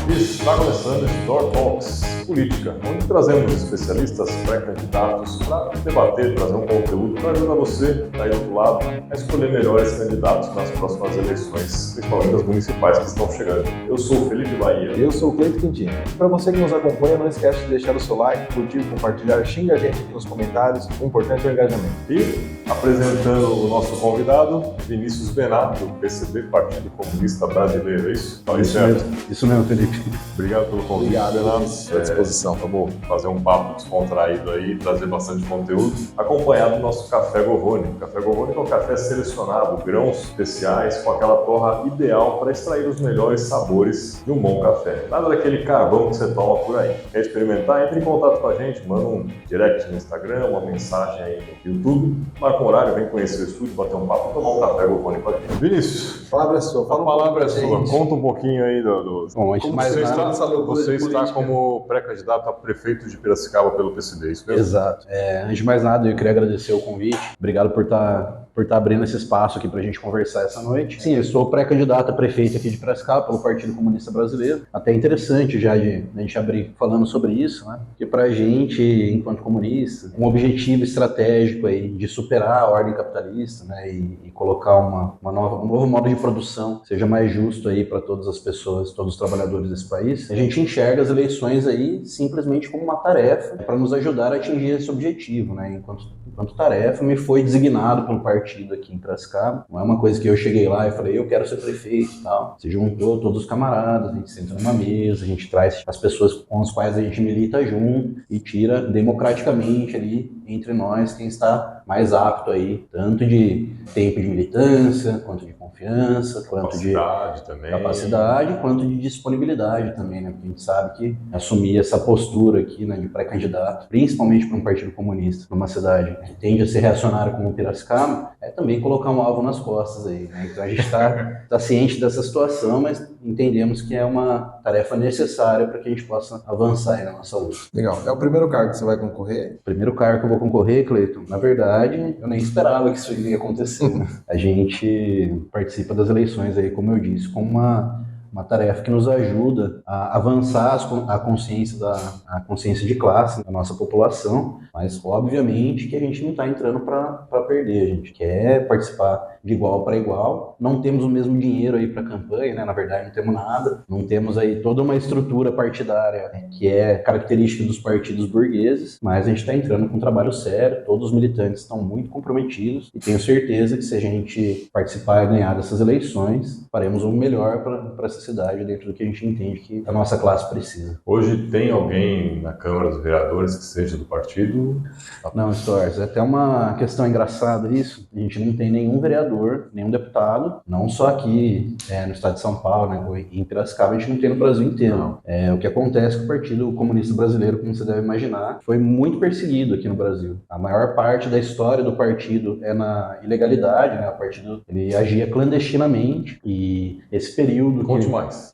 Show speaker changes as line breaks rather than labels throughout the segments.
Está começando o Store Talks Política, onde trazemos especialistas pré-candidatos para debater, trazer um conteúdo para ajudar você, aí do outro lado, a escolher melhores candidatos nas próximas eleições, principalmente as municipais que estão chegando. Eu sou o Felipe Bahia.
Eu sou o Cleito Quintino. Para você que nos acompanha, não esquece de deixar o seu like, curtir, compartilhar, xinga a gente aqui nos comentários. O importante é o engajamento.
E apresentando o nosso convidado, Vinícius Benato, do PCB, Partido Comunista Brasileiro, é isso?
Isso mesmo, Felipe.
Obrigado pelo convite,
Obrigado,
Benato.
à disposição.
Vamos fazer um papo descontraído aí, trazer bastante conteúdo, acompanhado do nosso Café Govone. O Café Govone é um café selecionado, grãos especiais, com aquela torra ideal para extrair os melhores sabores de um bom café. Nada daquele carvão que você toma por aí. Quer experimentar? Entre em contato com a gente, manda um direct no Instagram, uma mensagem aí no YouTube, marca um horário, vem conhecer o estúdio, bater um papo, tomar um Café Govone com a gente. Vinícius,
A palavra é sua.
a palavra é sua. Conta um pouquinho aí
Bom, antes de mais nada,
você está como pré-candidato a prefeito de Piracicaba pelo PCB, isso mesmo?
Exato. Antes de mais nada, eu queria agradecer o convite. Obrigado por estar abrindo esse espaço aqui para a gente conversar essa noite. Sim, eu sou pré-candidato a prefeito aqui de Piracicaba pelo Partido Comunista Brasileiro. Até interessante já de a gente abrir falando sobre isso, né? Porque para a gente, enquanto comunista, um objetivo estratégico aí de superar a ordem capitalista, né? E colocar um novo modo de produção, seja mais justo aí para todas as pessoas, todos os trabalhadores desse país. A gente enxerga as eleições aí simplesmente como uma tarefa para nos ajudar a atingir esse objetivo, né? Enquanto tarefa, me foi designado pelo partido aqui em Piracicaba. Não é uma coisa que eu cheguei lá e falei, eu quero ser prefeito e tal. Se juntou todos os camaradas, a gente senta numa mesa, a gente traz as pessoas com as quais a gente milita junto e tira democraticamente ali entre nós quem está mais apto aí, tanto de tempo de militância, quanto de confiança, quanto de capacidade, quanto de disponibilidade também, né? Porque a gente sabe que assumir essa postura aqui, né, de pré-candidato, principalmente para um partido comunista, numa cidade que tende a ser reacionária como Piracicaba, é também colocar um alvo nas costas aí, né? Então a gente está ciente dessa situação, mas entendemos que é uma tarefa necessária para que a gente possa avançar aí na nossa luta.
Legal. É o primeiro cargo que você vai concorrer?
Primeiro cargo que eu vou concorrer, Cleiton, na verdade, eu nem esperava que isso ia acontecer, né? A gente participa das eleições aí, como eu disse, com uma tarefa que nos ajuda a avançar a consciência de classe da nossa população, mas obviamente que a gente não está entrando para perder, a gente quer participar de igual para igual, não temos o mesmo dinheiro aí para campanha, né? Na verdade não temos nada, não temos aí toda uma estrutura partidária, né, que é característica dos partidos burgueses, mas a gente está entrando com um trabalho sério, todos os militantes estão muito comprometidos e tenho certeza que se a gente participar e ganhar dessas eleições, faremos o melhor para essa cidade dentro do que a gente entende que a nossa classe precisa.
Hoje tem alguém na Câmara dos Vereadores que seja do partido?
Não, Storrs, é até uma questão engraçada isso, a gente não tem nenhum vereador, nenhum deputado, não só aqui no estado de São Paulo, né, em Piracicaba, a gente não tem no Brasil inteiro. O que acontece com o Partido Comunista Brasileiro, como você deve imaginar, foi muito perseguido aqui no Brasil. A maior parte da história do partido é na ilegalidade, né? O partido ele agia clandestinamente e esse período...
Conte mais.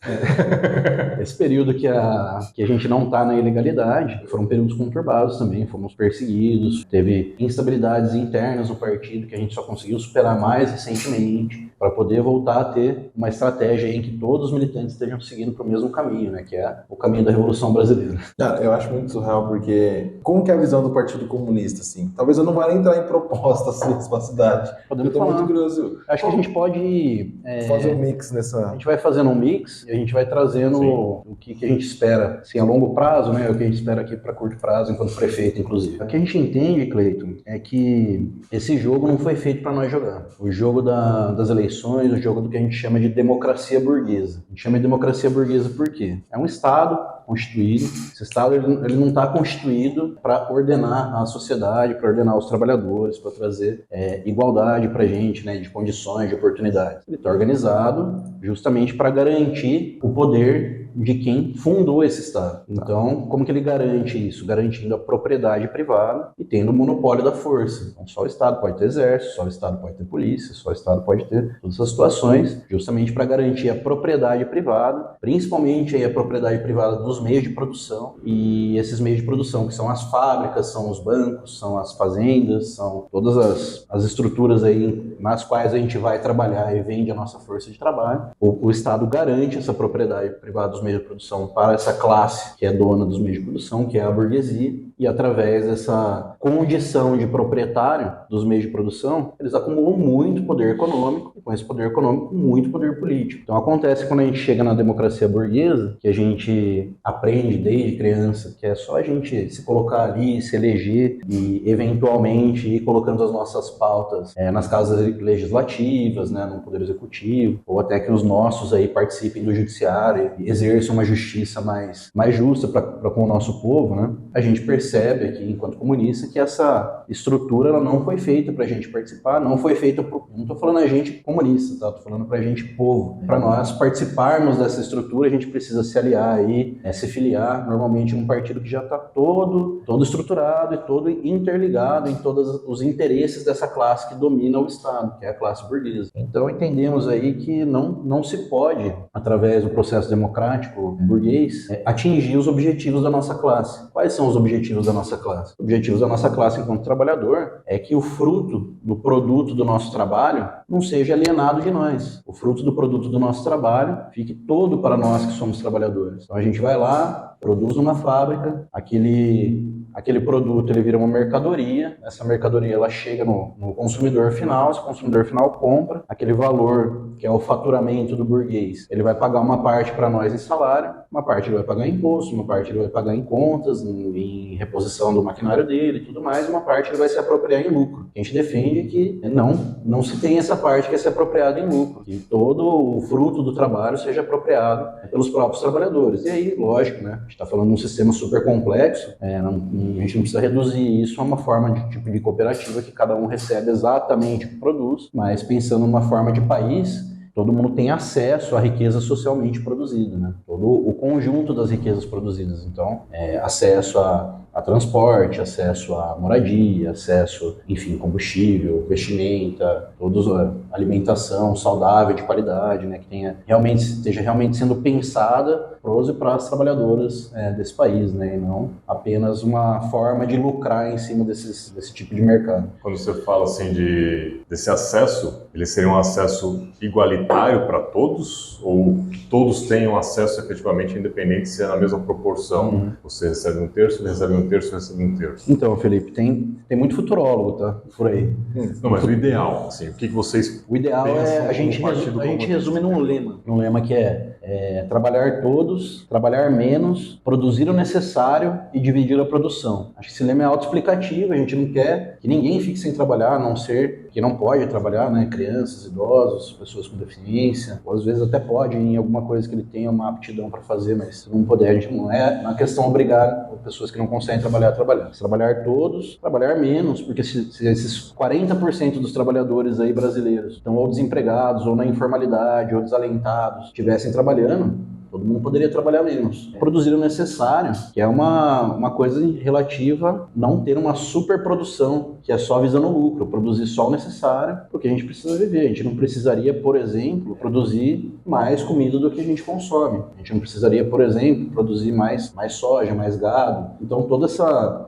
Esse período que a gente não está na ilegalidade, foram períodos conturbados também, fomos perseguidos, teve instabilidades internas no partido que a gente só conseguiu superar mais recentemente para poder voltar a ter uma estratégia em que todos os militantes estejam seguindo para o mesmo caminho, né, que é o caminho da Revolução Brasileira.
Eu acho muito surreal porque como que é a visão do Partido Comunista, assim? Talvez eu não vá nem entrar em propostas assim para a cidade.
Podemos
eu tô
falar.
muito curioso.
Acho que a gente pode
fazer um mix nessa...
A gente vai fazendo um mix e a gente vai trazendo o que a gente espera, assim, a longo prazo, né, o que a gente espera aqui para curto prazo, enquanto prefeito, inclusive. O que a gente entende, Cleiton, é que esse jogo não foi feito para nós jogar. O jogo das eleições, o jogo do que a gente chama de democracia burguesa. A gente chama de democracia burguesa por quê? É um Estado constituído. Esse Estado ele não está constituído para ordenar a sociedade, para ordenar os trabalhadores, para trazer igualdade para a gente, né, de condições, de oportunidades. Ele está organizado justamente para garantir o poder de quem fundou esse Estado. Então, como que ele garante isso? Garantindo a propriedade privada e tendo o monopólio da força. Então, só o Estado pode ter exército, só o Estado pode ter polícia, só o Estado pode ter todas essas situações, justamente para garantir a propriedade privada, principalmente aí a propriedade privada dos meios de produção, e esses meios de produção, que são as fábricas, são os bancos, são as fazendas, são todas as estruturas aí nas quais a gente vai trabalhar e vende a nossa força de trabalho. O Estado garante essa propriedade privada dos os meios de produção para essa classe que é dona dos meios de produção, que é a burguesia, e através dessa condição de proprietário dos meios de produção, eles acumulam muito poder econômico, e com esse poder econômico, muito poder político. Então acontece quando a gente chega na democracia burguesa, que a gente aprende desde criança, que é só a gente se colocar ali, se eleger e eventualmente ir colocando as nossas pautas nas casas legislativas, né, no poder executivo, ou até que os nossos aí participem do judiciário e exerçam uma justiça mais justa para com o nosso povo, né? A gente percebe aqui, enquanto comunista, que essa estrutura ela não foi feita para a gente participar, não foi feita não estou falando a gente comunista, tá? Estou falando para a gente povo. Para nós participarmos dessa estrutura, a gente precisa se aliar aí, se filiar normalmente num partido que já está todo estruturado e todo interligado em todos os interesses dessa classe que domina o Estado, que é a classe burguesa. Então entendemos aí que não se pode, através do processo democrático burguês, atingir os objetivos da nossa classe. Quais são os objetivos da nossa classe? Os objetivos da nossa classe enquanto trabalhador é que o fruto do produto do nosso trabalho não seja alienado de nós. O fruto do produto do nosso trabalho fique todo para nós que somos trabalhadores. Então a gente vai lá, produz numa fábrica, aquele produto ele vira uma mercadoria, essa mercadoria ela chega no consumidor final, esse consumidor final compra, aquele valor que é o faturamento do burguês, ele vai pagar uma parte para nós em salário, uma parte ele vai pagar em imposto, uma parte ele vai pagar em contas, em reposição do maquinário dele e tudo mais, uma parte ele vai se apropriar em lucro. A gente defende que não se tem essa parte que é se apropriada em lucro, que todo o fruto do trabalho seja apropriado pelos próprios trabalhadores. E aí, lógico, né, a gente está falando de um sistema super complexo, a gente não precisa reduzir isso a uma forma de tipo de cooperativa que cada um recebe exatamente o que produz, mas pensando numa forma de país, todo mundo tem acesso à riqueza socialmente produzida, né? Todo o conjunto das riquezas produzidas. Então, acesso a transporte, acesso à moradia, acesso, enfim, combustível, vestimenta, alimentação saudável, de qualidade, né? Que esteja realmente sendo pensada pros e para as trabalhadoras desse país, né? E não apenas uma forma de lucrar em cima desse tipo de mercado.
Quando você fala assim desse acesso, ele seria um acesso igualitário para todos? Ou todos tenham acesso efetivamente, independente se é na mesma proporção?
Uhum.
Você recebe um terço, ele recebe um terço, recebe um terço.
Então, Felipe, tem muito futurólogo, tá? Por aí.
Não, mas o ideal, assim, o que vocês
O ideal
pensam
a gente resume num lema que é trabalhar todos, trabalhar menos, produzir o necessário e dividir a produção. Acho que esse lema é autoexplicativo, a gente não quer que ninguém fique sem trabalhar, a não ser que não pode trabalhar, né? Crianças, idosos, pessoas com deficiência, ou às vezes até pode em alguma coisa que ele tenha uma aptidão para fazer, mas se não puder, a gente não é uma questão obrigar pessoas que não conseguem trabalhar. Se trabalhar todos, trabalhar menos, porque se esses 40% dos trabalhadores aí brasileiros estão ou desempregados, ou na informalidade, ou desalentados, estivessem trabalhando, todo mundo poderia trabalhar menos. Produzir o necessário, que é uma coisa relativa a não ter uma superprodução, que é só visando o lucro, produzir só o necessário, porque a gente precisa viver. A gente não precisaria, por exemplo, produzir mais comida do que a gente consome. A gente não precisaria, por exemplo, produzir mais soja, mais gado. Então,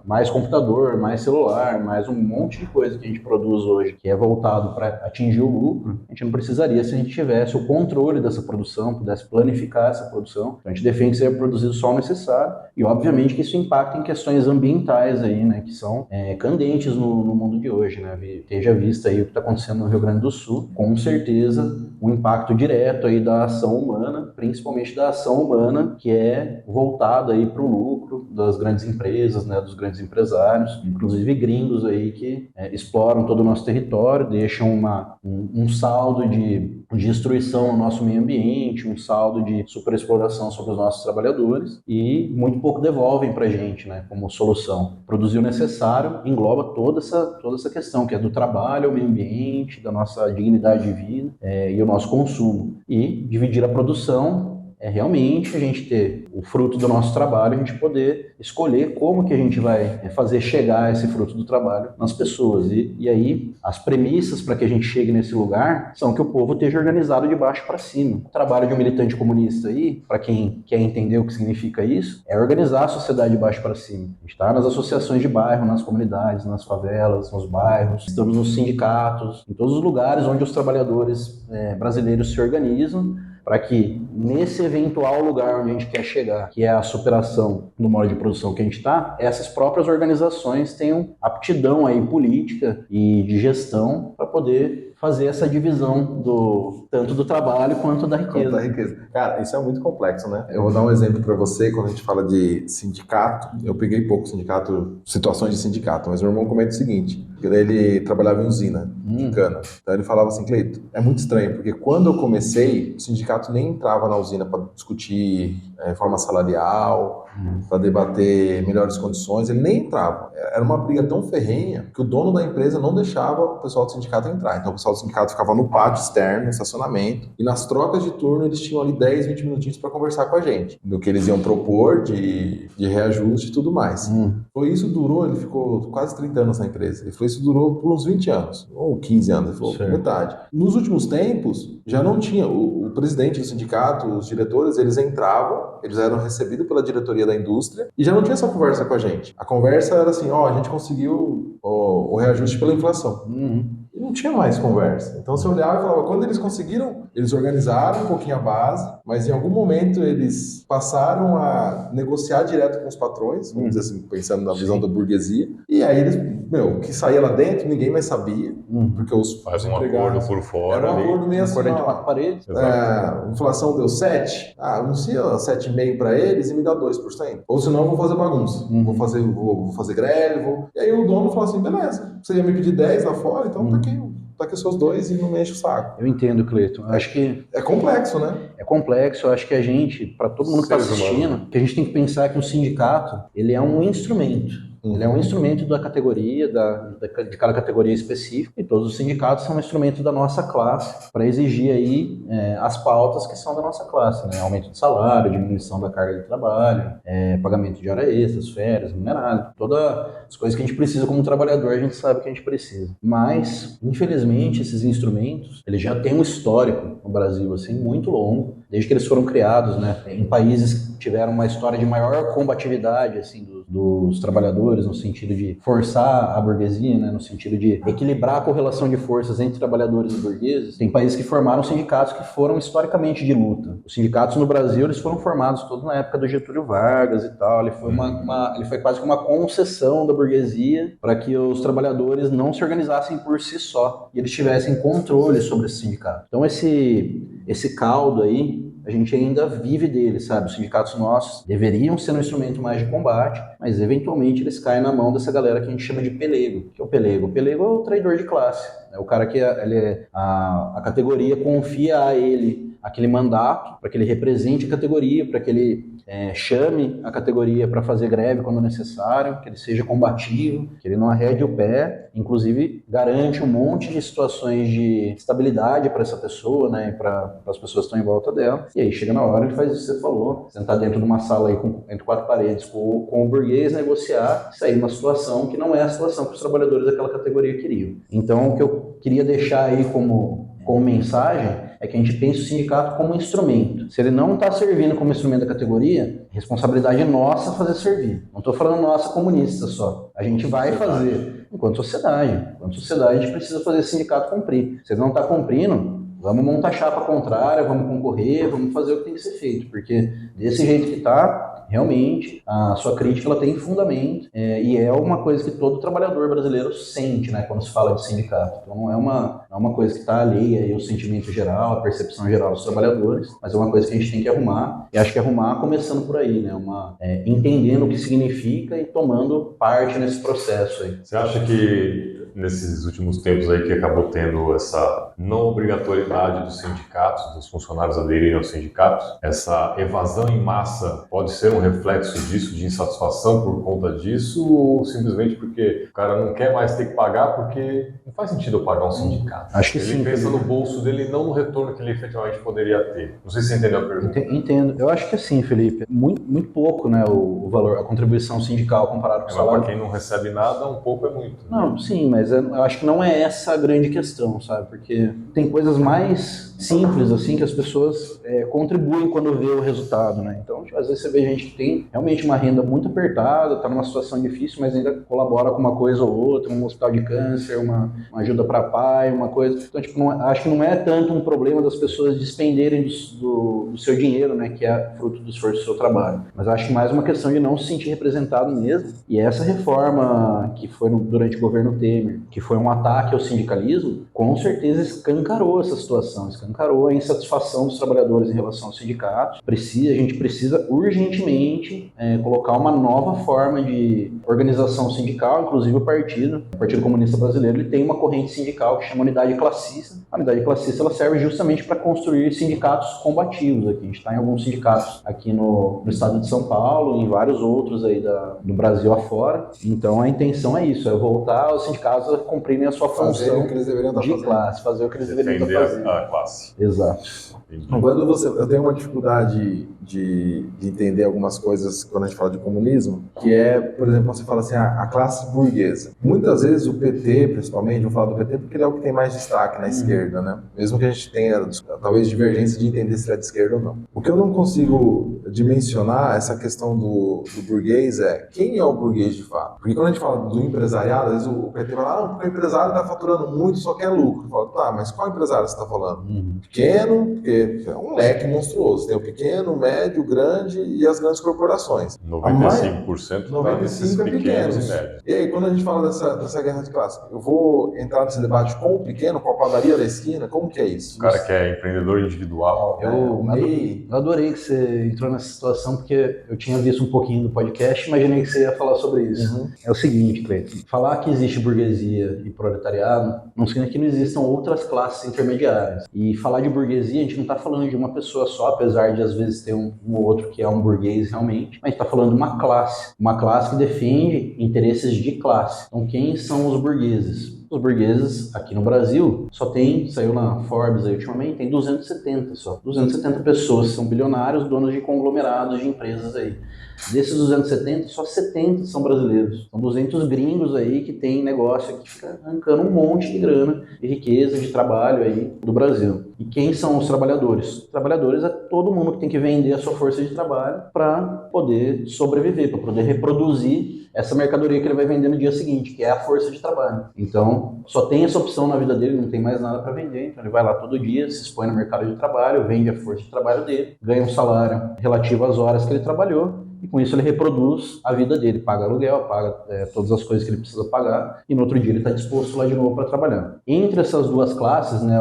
mais computador, mais celular, mais um monte de coisa que a gente produz hoje, que é voltado para atingir o lucro, a gente não precisaria se a gente tivesse o controle dessa produção, pudesse planificar essa produção. Então, a gente defende que seja produzido só o necessário e, obviamente, que isso impacta em questões ambientais aí, né, que são candentes no mundo de hoje, né? Esteja vista aí o que está acontecendo no Rio Grande do Sul, com certeza um impacto direto aí da ação humana, principalmente da ação humana que é voltada aí para o lucro das grandes empresas, né, dos grandes empresários, inclusive gringos aí que exploram todo o nosso território, deixam um saldo de destruição no nosso meio ambiente, um saldo de superexploração sobre os nossos trabalhadores e muito pouco devolvem para a gente, né, como solução. Produzir o necessário engloba toda essa questão, que é do trabalho, ao meio ambiente, da nossa dignidade de vida e o nosso consumo. E dividir a produção é realmente a gente ter o fruto do nosso trabalho, a gente poder escolher como que a gente vai fazer chegar esse fruto do trabalho nas pessoas. E aí, as premissas para que a gente chegue nesse lugar são que o povo esteja organizado de baixo para cima. O trabalho de um militante comunista aí, para quem quer entender o que significa isso, é organizar a sociedade de baixo para cima. A gente está nas associações de bairro, nas comunidades, nas favelas, nos bairros, estamos nos sindicatos, em todos os lugares onde os trabalhadores brasileiros se organizam para que nesse eventual lugar onde a gente quer chegar, que é a superação do modo de produção que a gente está, essas próprias organizações tenham aptidão aí política e de gestão para poder fazer essa divisão tanto do trabalho quanto da riqueza.
Cara, isso é muito complexo, né? Eu vou dar um exemplo para você, quando a gente fala de sindicato, eu peguei pouco sindicato, situações de sindicato, mas meu irmão comenta o seguinte, que ele trabalhava em usina de cana. Então ele falava assim, Cleito, é muito estranho, porque quando eu comecei, o sindicato nem entrava na usina para discutir reforma salarial, para debater melhores condições, ele nem entrava. Era uma briga tão ferrenha que o dono da empresa não deixava o pessoal do sindicato entrar. Então o pessoal do sindicato ficava no pátio externo, no estacionamento, e nas trocas de turno eles tinham ali 10, 20 minutinhos para conversar com a gente, do que eles iam propor de reajuste e tudo mais. Foi isso, durou, ele ficou quase 30 anos na empresa. Ele falou, isso durou por uns 20 anos, ou 15 anos, ele falou, metade. Nos últimos tempos, já não tinha, o presidente do sindicato, os diretores, eles entravam, eles eram recebidos pela diretoria da indústria, e já não tinha essa conversa com a gente. A conversa era assim, a gente conseguiu o reajuste pela inflação. E não tinha mais conversa. Então você olhava e falava, quando eles conseguiram, eles organizaram um pouquinho a base, mas em algum momento eles passaram a negociar direto com os patrões, vamos dizer assim, pensando na visão da burguesia, e aí eles, o que saía lá dentro, ninguém mais sabia, porque
faz um acordo por fora.
Era um acordo meio assim,
de quatro paredes.
A inflação deu 7, anuncia 7,5% para eles e me dá 2%. Ou senão eu vou fazer bagunça, vou fazer greve, E aí o dono fala assim, beleza, você ia me pedir 10 lá fora, então tá aqui os seus 2 e não me enche o saco.
Eu entendo, Cleiton. Acho que
é complexo, né?
É complexo. Eu acho que a gente, para todo mundo que está assistindo, que a gente tem que pensar que o sindicato, ele é um instrumento. Ele é um instrumento da categoria, de cada categoria específica, e todos os sindicatos são um instrumento da nossa classe para exigir aí as pautas que são da nossa classe, né? Aumento de salário, diminuição da carga de trabalho, pagamento de hora extras, férias, minerário, todas as coisas que a gente precisa como trabalhador, a gente sabe que a gente precisa. Mas, infelizmente, esses instrumentos, eles já têm um histórico no Brasil, assim, muito longo, desde que eles foram criados, né? Em países que tiveram uma história de maior combatividade, assim, dos trabalhadores, no sentido de forçar a burguesia, né, no sentido de equilibrar a correlação de forças entre trabalhadores e burgueses. Tem países que formaram sindicatos que foram historicamente de luta. Os sindicatos no Brasil, eles foram formados todos na época do Getúlio Vargas e tal. Ele foi quase que uma concessão da burguesia para que os trabalhadores não se organizassem por si só e eles tivessem controle sobre esse sindicato. Então esse caldo aí, a gente ainda vive dele, sabe? Os sindicatos nossos deveriam ser um instrumento mais de combate, mas eventualmente eles caem na mão dessa galera que a gente chama de pelego. O que é o pelego? O pelego é o traidor de classe. É o cara que a categoria confia a ele aquele mandato para que ele represente a categoria, para que ele chame a categoria para fazer greve quando necessário, que ele seja combativo, que ele não arrede o pé, inclusive garante um monte de situações de estabilidade para essa pessoa, né, para as pessoas que estão em volta dela. E aí chega na hora, ele faz isso que você falou, sentar dentro de uma sala aí entre 4 paredes com o burguês, negociar, sair uma situação que não é a situação que os trabalhadores daquela categoria queriam. Então o que eu queria deixar aí como mensagem é que a gente pensa o sindicato como um instrumento. Se ele não está servindo como instrumento da categoria, responsabilidade é nossa fazer servir. Não estou falando nossa comunista só. A gente vai fazer enquanto sociedade. Enquanto sociedade, a gente precisa fazer esse sindicato cumprir. Se ele não está cumprindo, vamos montar chapa contrária, vamos concorrer, vamos fazer o que tem que ser feito. Porque desse jeito que está, realmente, a sua crítica ela tem fundamento e é uma coisa que todo trabalhador brasileiro sente, né, quando se fala de sindicato. Então não é uma coisa que está alheia ao sentimento geral, à percepção geral dos trabalhadores, mas é uma coisa que a gente tem que arrumar, e acho que arrumar começando por aí, né, entendendo o que significa e tomando parte nesse processo aí.
Você acha que nesses últimos tempos aí que acabou tendo essa não obrigatoriedade dos sindicatos, dos funcionários aderirem aos sindicatos, essa evasão em massa pode ser um reflexo disso, de insatisfação por conta disso, ou simplesmente porque o cara não quer mais ter que pagar porque não faz sentido eu pagar um sindicato?
Acho que
ele
sim.
Ele pensa no bolso dele e não no retorno que ele efetivamente poderia ter. Não sei se você entendeu a pergunta.
Entendo. Eu acho que sim, Felipe. Muito pouco, né, o valor, a contribuição sindical comparado com o salário.
Mas para quem não recebe nada, um pouco é muito.
Não, sim, mas eu acho que não é essa a grande questão, sabe? Porque porque tem coisas mais simples, assim, que as pessoas contribuem quando vê o resultado, né? Então, às vezes você vê gente que tem realmente uma renda muito apertada, está numa situação difícil, mas ainda colabora com uma coisa ou outra, um hospital de câncer, uma ajuda para pai, uma coisa. Então, tipo, acho que não é tanto um problema das pessoas despenderem do seu dinheiro, né, que é fruto do esforço do seu trabalho. Mas acho que mais uma questão de não se sentir representado mesmo. E essa reforma que foi durante o governo Temer, que foi um ataque ao sindicalismo, com certeza escancarou essa situação, escancarou a insatisfação dos trabalhadores em relação aos sindicatos. A gente precisa urgentemente colocar uma nova forma de organização sindical, inclusive o Partido Comunista Brasileiro, ele tem uma corrente sindical que chama Unidade Classista. A Unidade Classista ela serve justamente para construir sindicatos combativos aqui. A gente está em alguns sindicatos aqui no estado de São Paulo e em vários outros aí do Brasil afora. Então a intenção é isso, é voltar aos sindicatos a cumprirem a sua função de classe, fazer o que eles deveriam estar fazendo.
A classe.
Exato.
Quando eu tenho uma dificuldade de entender algumas coisas quando a gente fala de comunismo, que é, por exemplo, você fala assim, a classe burguesa. Muitas vezes o PT, principalmente, eu falo do PT porque ele é o que tem mais destaque na esquerda, né? Mesmo que a gente tenha, talvez, divergência de entender se ele é de esquerda ou não. O que eu não consigo dimensionar, essa questão do burguês, é quem é o burguês de fato? Porque quando a gente fala do empresariado, às vezes o PT vai lá, não, porque o empresário está faturando muito, só quer lucro. Fala, tá, mas qual empresário você está falando? Pequeno, porque é um leque monstruoso. Tem o pequeno, o médio, o grande e as grandes corporações.
95% está nesses pequenos e médios.
E aí, quando a gente fala dessa guerra de classe, eu vou entrar nesse debate com o pequeno, com a padaria da esquina, como que é isso?
O cara que é empreendedor individual.
Eu adorei que você entrou nessa situação, porque eu tinha visto um pouquinho do podcast e imaginei que você ia falar sobre isso. É o seguinte, Cleiton, falar que existe burguesia e proletariado não significa que não existam outras classes intermediárias. E falar de burguesia, a gente não está falando de uma pessoa só, apesar de às vezes ter um ou outro que é um burguês realmente, mas está falando de uma classe que defende interesses de classe. Então quem são os burgueses? Os burgueses aqui no Brasil saiu na Forbes aí ultimamente, tem 270 só. 270 pessoas são bilionários, donos de conglomerados de empresas aí. Desses 270, só 70 são brasileiros. São 200 gringos aí que tem negócio que fica arrancando um monte de grana, de riqueza, de trabalho aí do Brasil. E quem são os trabalhadores? Os trabalhadores é todo mundo que tem que vender a sua força de trabalho para poder sobreviver, para poder reproduzir essa mercadoria que ele vai vender no dia seguinte, que é a força de trabalho. Então, só tem essa opção na vida dele, não tem mais nada para vender. Então, ele vai lá todo dia, se expõe no mercado de trabalho, vende a força de trabalho dele, ganha um salário relativo às horas que ele trabalhou, e com isso ele reproduz a vida dele, paga aluguel, paga todas as coisas que ele precisa pagar, e no outro dia ele está disposto lá de novo para trabalhar. Entre essas duas classes, né,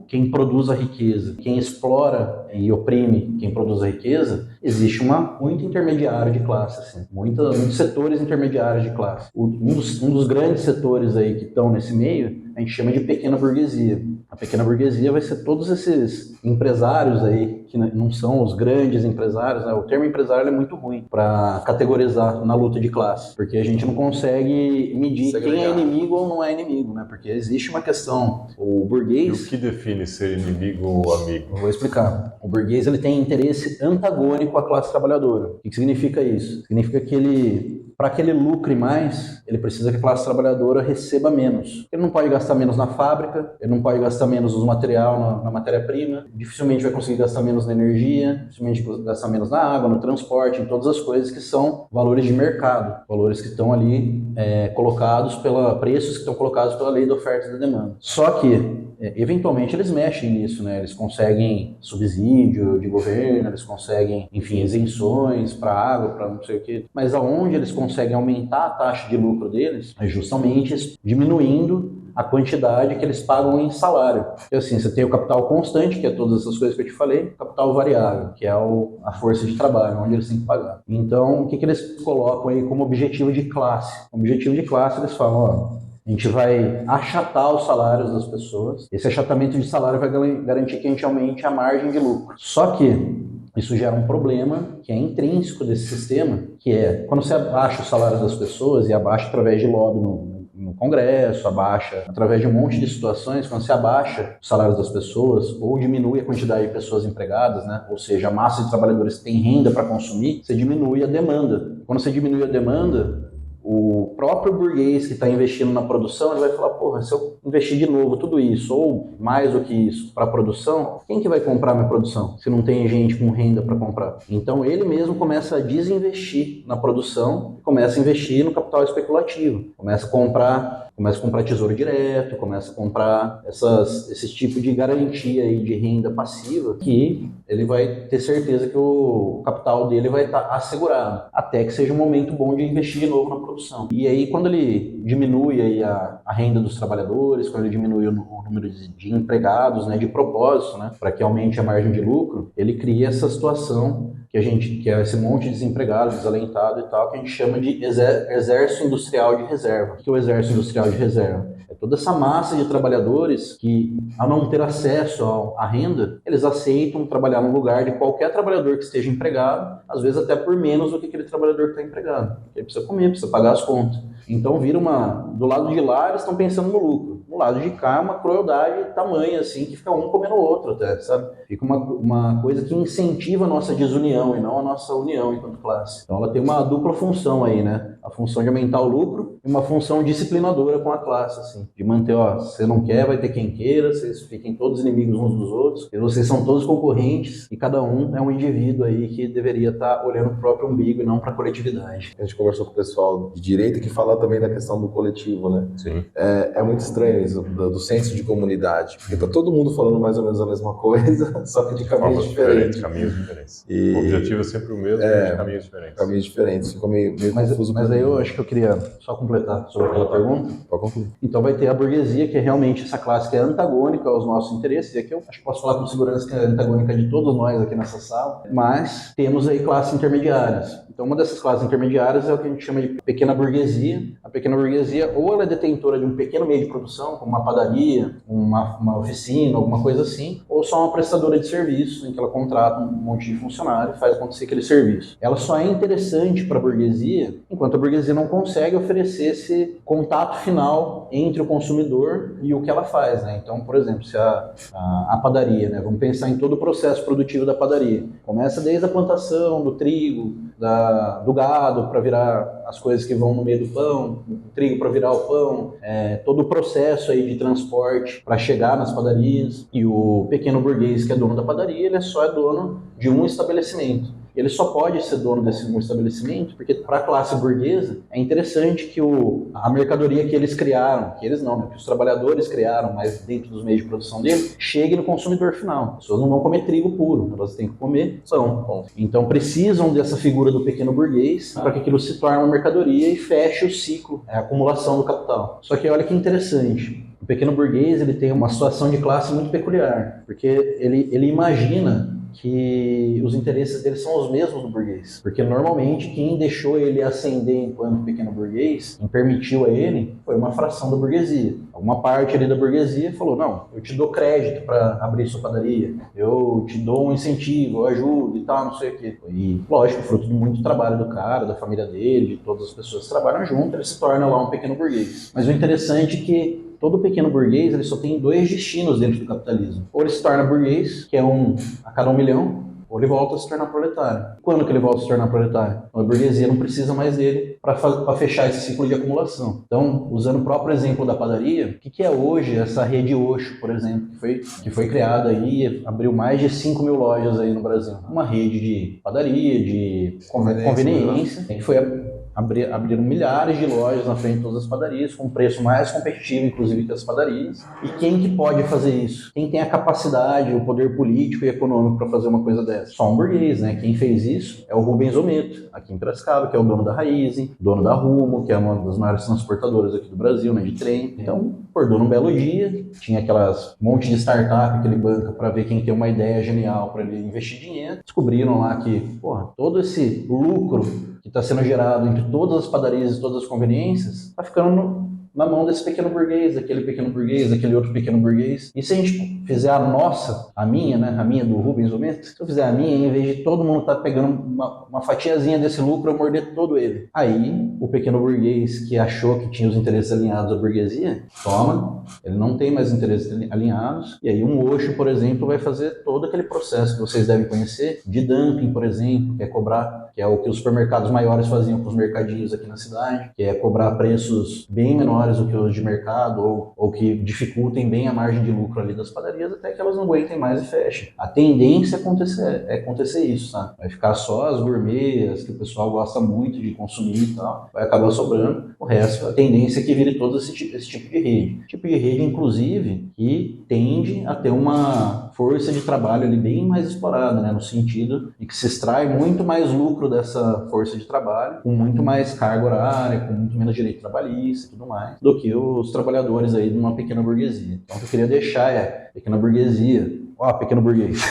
quem produz a riqueza, quem explora e oprime quem produz a riqueza, existe muito intermediário de classe, assim, muitos setores intermediários de classe. Um dos grandes setores aí que estão nesse meio, a gente chama de pequena burguesia. A pequena burguesia vai ser todos esses empresários aí, que não são os grandes empresários, né? O termo empresário é muito ruim para categorizar na luta de classe, porque a gente não consegue medir quem é inimigo ou não é inimigo, né? Porque existe uma questão, o burguês...
E o que define ser inimigo ou amigo?
Eu vou explicar. O burguês ele tem interesse antagônico à classe trabalhadora. O que significa isso? Significa que para que ele lucre mais, ele precisa que a classe trabalhadora receba menos. Ele não pode gastar menos na fábrica, ele não pode gastar menos no material, na matéria-prima, dificilmente vai conseguir gastar menos na energia, dificilmente gastar menos na água, no transporte, em todas as coisas que são valores de mercado, valores que estão ali colocados preços que estão colocados pela lei da oferta e da demanda. Só que eventualmente eles mexem nisso, né? Eles conseguem subsídio de governo, eles conseguem, enfim, isenções para água, para não sei o quê. Mas aonde eles conseguem aumentar a taxa de lucro deles é justamente diminuindo a quantidade que eles pagam em salário. E assim, você tem o capital constante, que é todas essas coisas que eu te falei, capital variável, que é a força de trabalho, onde eles têm que pagar. Então, o que eles colocam aí como objetivo de classe? O objetivo de classe, eles falam, a gente vai achatar os salários das pessoas. Esse achatamento de salário vai garantir que a gente aumente a margem de lucro. Só que isso gera um problema que é intrínseco desse sistema, que é quando você abaixa os salários das pessoas, e abaixa através de lobby no Congresso, abaixa através de um monte de situações, quando você abaixa os salários das pessoas ou diminui a quantidade de pessoas empregadas, né? Ou seja, a massa de trabalhadores que tem renda para consumir, você diminui a demanda. Quando você diminui a demanda, o próprio burguês que está investindo na produção, ele vai falar, porra, se eu investir de novo tudo isso, ou mais do que isso, para a produção, quem que vai comprar minha produção, se não tem gente com renda para comprar? Então ele mesmo começa a desinvestir na produção, começa a investir no capital especulativo, começa a comprar tesouro direto, começa a comprar esses tipos de garantia aí de renda passiva, que ele vai ter certeza que o capital dele vai estar assegurado, até que seja um momento bom de investir de novo na produção. E aí, quando ele diminui aí a renda dos trabalhadores, quando ele diminui o número de empregados, né, de propósito, né, para que aumente a margem de lucro, ele cria essa situação que é esse monte de desempregado, desalentado e tal, que a gente chama de exército industrial de reserva. O que é o exército industrial de reserva? É toda essa massa de trabalhadores que, ao não ter acesso à renda, eles aceitam trabalhar no lugar de qualquer trabalhador que esteja empregado, às vezes até por menos do que aquele trabalhador que está empregado. Porque ele precisa comer, precisa pagar as contas. Então vira do lado de lá eles estão pensando no lucro. No lado de cá, uma crueldade tamanha, assim, que fica um comendo o outro até, sabe? Fica uma coisa que incentiva a nossa desunião e não a nossa união enquanto classe. Então ela tem uma dupla função aí, né? A função de aumentar o lucro e uma função disciplinadora com a classe, assim. De manter, você não quer, vai ter quem queira, vocês fiquem todos inimigos uns dos outros, e vocês são todos concorrentes, e cada um é um indivíduo aí que deveria estar olhando pro próprio umbigo e não para a coletividade.
A gente conversou com o pessoal de direita que fala também da questão do coletivo, né?
Sim.
É muito estranho isso, do senso de comunidade, porque tá todo mundo falando mais ou menos a mesma coisa, só que de caminhos diferentes.
Caminhos diferentes. O objetivo é sempre o mesmo, de caminhos diferentes.
Caminhos diferentes, ficou meio confuso.
Mas aí eu acho que eu queria só completar sobre aquela pergunta.
Pode concluir.
Então vai ter a burguesia, que é realmente essa classe que é antagônica aos nossos interesses, e aqui eu acho que posso falar com segurança que é antagônica de todos nós aqui nessa sala, mas temos aí classes intermediárias. Então uma dessas classes intermediárias é o que a gente chama de pequena burguesia. A pequena burguesia ou ela é detentora de um pequeno meio de produção, como uma padaria, uma oficina, alguma coisa assim, ou só uma prestadora de serviço, em que ela contrata um monte de funcionário e faz acontecer aquele serviço. Ela só é interessante para a burguesia enquanto a burguesia não consegue oferecer esse contato final entre o consumidor e o que ela faz, né? Então, por exemplo, se a padaria, né? Vamos pensar em todo o processo produtivo da padaria. Começa desde a plantação do trigo, do gado para virar as coisas que vão no meio do pão, o trigo para virar o pão, todo o processo aí de transporte para chegar nas padarias. E o pequeno burguês que é dono da padaria, ele só é dono de um estabelecimento. Ele só pode ser dono desse um estabelecimento porque para a classe burguesa é interessante que a mercadoria que eles criaram, que eles não, né, que os trabalhadores criaram, mas dentro dos meios de produção dele, chegue no consumidor final. As pessoas não vão comer trigo puro, elas têm que comer pão. Então precisam dessa figura do pequeno burguês para que aquilo se torne uma mercadoria e feche o ciclo, a acumulação do capital. Só que olha que interessante. O pequeno burguês ele tem uma situação de classe muito peculiar, porque ele imagina que os interesses dele são os mesmos do burguês. Porque normalmente quem deixou ele ascender enquanto pequeno burguês, quem permitiu a ele, foi uma fração da burguesia. Uma parte ali da burguesia falou, não, eu te dou crédito para abrir sua padaria, eu te dou um incentivo, eu ajudo e tal, não sei o quê. E, lógico, fruto de muito trabalho do cara, da família dele, de todas as pessoas que trabalham junto, ele se torna lá um pequeno burguês. Mas o interessante é que todo pequeno burguês ele só tem dois destinos dentro do capitalismo. Ou ele se torna burguês, que é um a cada 1 milhão, ou ele volta a se tornar proletário. Quando que ele volta a se tornar proletário? A burguesia não precisa mais dele para fechar esse ciclo de acumulação. Então, usando o próprio exemplo da padaria, o que é hoje essa rede Oxo, por exemplo, que foi criada aí, abriu mais de 5 mil lojas aí no Brasil. Uma rede de padaria, de conveniência, que foi abriram milhares de lojas na frente de todas as padarias, com um preço mais competitivo, inclusive, que as padarias. E quem que pode fazer isso? Quem tem a capacidade, o poder político e econômico para fazer uma coisa dessa? Só um burguês, né? Quem fez isso é o Rubens Ometo, aqui em Piracicaba, que é o dono da Raizen, dono da Rumo, que é uma das maiores transportadoras aqui do Brasil, né, de trem. Então, acordou num belo dia, tinha aquelas monte de startup que ele banca para ver quem tem uma ideia genial para ele investir dinheiro. Descobriram lá que, todo esse lucro que está sendo gerado entre todas as padarias e todas as conveniências está ficando na mão desse pequeno burguês, daquele outro pequeno burguês. E se a gente fizer a nossa, a minha, né, a minha do Rubens Ometo, se eu fizer a minha, em vez de todo mundo estar pegando uma fatiazinha desse lucro, eu morder todo ele. Aí, o pequeno burguês que achou que tinha os interesses alinhados à burguesia, toma, ele não tem mais interesses alinhados, e aí um Osho, por exemplo, vai fazer todo aquele processo que vocês devem conhecer, de dumping, por exemplo, que é cobrar, que é o que os supermercados maiores faziam com os mercadinhos aqui na cidade, que é cobrar preços bem menores do que os de mercado, ou que dificultem bem a margem de lucro ali das padarias, até que elas não aguentem mais e fechem. A tendência é acontecer isso, sabe? Vai ficar só as gourmets, que o pessoal gosta muito de consumir e tal, vai acabar sobrando. O resto, a tendência é que vire todo esse tipo de rede. Tipo de rede, inclusive, que tende a ter uma força de trabalho ali bem mais explorada, né? No sentido de que se extrai muito mais lucro dessa força de trabalho, com muito mais carga horária, com muito menos direito trabalhista e tudo mais, do que os trabalhadores aí de uma pequena burguesia. Então, o que eu queria deixar é pequena burguesia. Ó, pequeno burguês.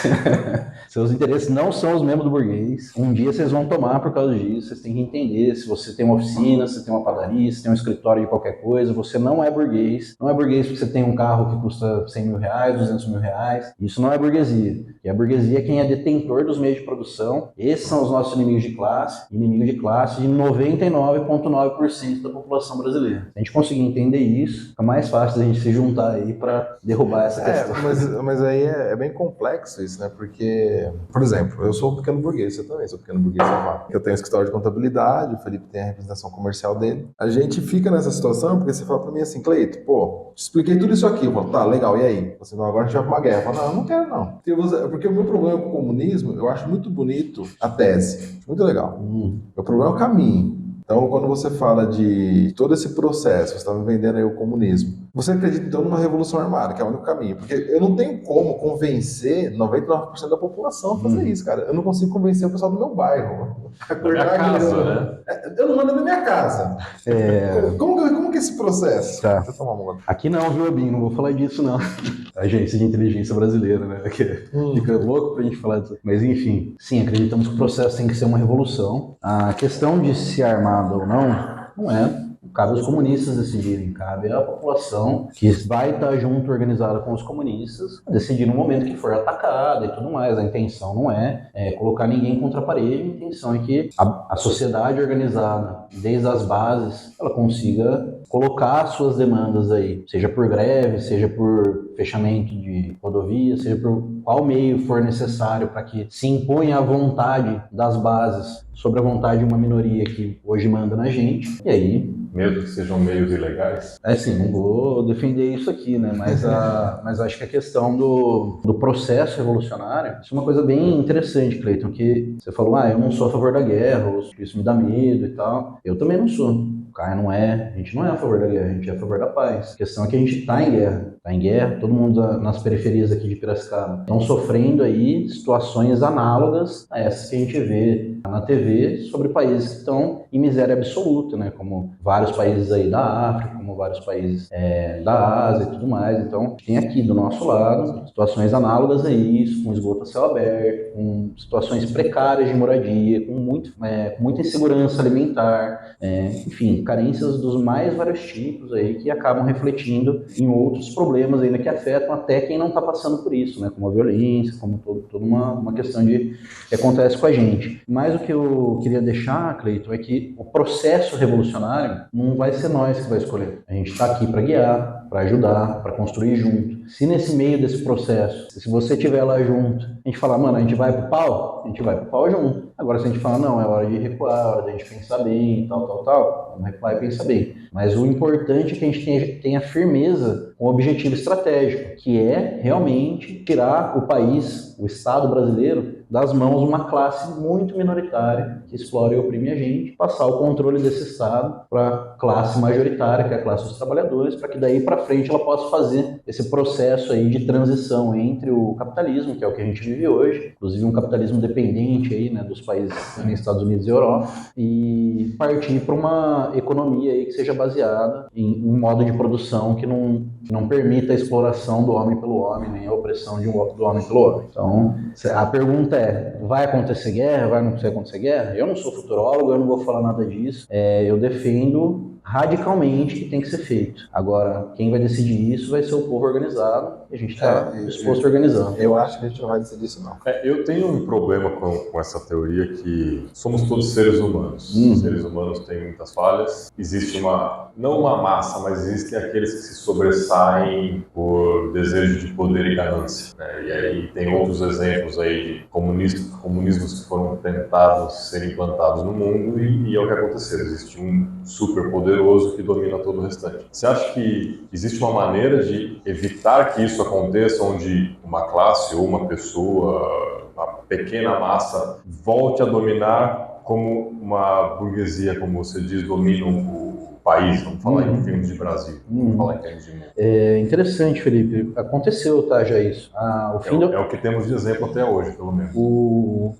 Seus interesses não são os mesmos do burguês. Um dia vocês vão tomar por causa disso. Vocês têm que entender. Se você tem uma oficina, se tem uma padaria, se tem um escritório de qualquer coisa, você não é burguês. Não é burguês porque você tem um carro que custa 100 mil reais, 200 mil reais. Isso não é burguesia. E a burguesia é quem é detentor dos meios de produção. Esses são os nossos inimigos de classe. Inimigo de classe de 99,9% da população brasileira. Se a gente conseguir entender isso, fica mais fácil a gente se juntar aí para derrubar essa questão.
Mas aí é bem complexo isso, né? Porque, por exemplo, eu sou um pequeno burguês, eu também sou um pequeno burguês. Eu tenho um escritório de contabilidade, o Felipe tem a representação comercial dele. A gente fica nessa situação porque você fala pra mim assim, Cleito, pô, te expliquei tudo isso aqui. Eu falo, tá, legal, e aí? Você não, agora a gente vai pra uma guerra. Eu falo, não, eu não quero não. Porque o meu problema com o comunismo, eu acho muito bonito a tese, muito legal. O problema é o caminho. Então, quando você fala de todo esse processo, você está me vendendo aí o comunismo, você acredita então numa revolução armada, que é o único caminho. Porque eu não tenho como convencer 99% da população a fazer isso, cara. Eu não consigo convencer o pessoal do meu bairro.
Acordar casa, né?
Eu não mando na minha casa. Como que é esse processo?
Tá. Aqui não, viu, Abinho? Não vou falar disso, não. A agência de inteligência brasileira, né? Que fica louco pra gente falar disso. Mas, enfim, sim, acreditamos que o processo tem que ser uma revolução. A questão de se armar ou não é. Cabe aos comunistas decidirem, cabe à população que vai estar junto, organizada com os comunistas, decidir no momento que for atacada e tudo mais. A intenção não é colocar ninguém contra a parede, a intenção é que a sociedade organizada, desde as bases, ela consiga colocar suas demandas aí, seja por greve, seja por fechamento de rodovia, seja por qual meio for necessário para que se imponha a vontade das bases sobre a vontade de uma minoria que hoje manda na gente. E aí,
mesmo que sejam meios ilegais?
Assim, não vou defender isso aqui, né? Mas acho que a questão do processo revolucionário, isso é uma coisa bem interessante, Cleiton, que você falou, eu não sou a favor da guerra, ou isso me dá medo e tal. Eu também não sou. O Caio não é, a gente não é a favor da guerra, a gente é a favor da paz. A questão é que a gente está em guerra. Está em guerra, todo mundo nas periferias aqui de Piracicaba estão sofrendo aí situações análogas a essas que a gente vê na TV sobre países que estão em miséria absoluta, né? Como vários países aí da África, como vários países da Ásia e tudo mais. Então, tem aqui do nosso lado situações análogas a isso, com esgoto a céu aberto, com situações precárias de moradia, com muita insegurança alimentar, enfim, carências dos mais vários tipos aí que acabam refletindo em outros problemas ainda que afetam até quem não está passando por isso, né? Como a violência, como toda uma questão que acontece com a gente. Mas o que eu queria deixar, Cleiton, é que o processo revolucionário não vai ser nós que vai escolher. A gente está aqui para guiar, para ajudar, para construir junto. Se nesse meio desse processo, se você estiver lá junto, a gente falar, mano, a gente vai pro pau? A gente vai pro pau junto. Agora, se a gente falar, não, é hora de recuar, é hora de a gente pensar bem, tal, vamos recuar e pensar bem. Mas o importante é que a gente tenha firmeza com o objetivo estratégico, que é realmente tirar o país, o Estado brasileiro, das mãos de uma classe muito minoritária que explora e oprime a gente, passar o controle desse Estado para a classe majoritária, que é a classe dos trabalhadores, para que daí para frente ela possa fazer esse processo aí de transição entre o capitalismo, que é o que a gente vive hoje, inclusive um capitalismo dependente aí, né, dos países nos Estados Unidos e Europa, e partir para uma economia aí que seja baseada em um modo de produção que não permita a exploração do homem pelo homem, nem a opressão do homem pelo homem. Então, a pergunta é, vai acontecer guerra? Vai não acontecer guerra? Eu não sou futurólogo, eu não vou falar nada disso. Eu defendo radicalmente que tem que ser feito. Agora, quem vai decidir isso vai ser o povo organizado e a gente está disposto a organizar.
Eu acho que a gente não vai decidir isso, não.
Eu tenho um problema com essa teoria que somos todos seres humanos. Seres humanos têm muitas falhas. Existe não uma massa, mas existem aqueles que se sobressaem por desejo de poder e ganância, né? E aí tem outros exemplos aí de comunismos que foram tentados ser implantados no mundo e é o que aconteceu. Existe um super poderoso que domina todo o restante. Você acha que existe uma maneira de evitar que isso aconteça, onde uma classe ou uma pessoa, uma pequena massa, volte a dominar como uma burguesia, como você diz, domina o país? Vamos falar em termos de Brasil, vamos falar em termos de mundo.
É interessante, Felipe. Aconteceu, tá, já isso.
É o que temos de exemplo até hoje, pelo menos.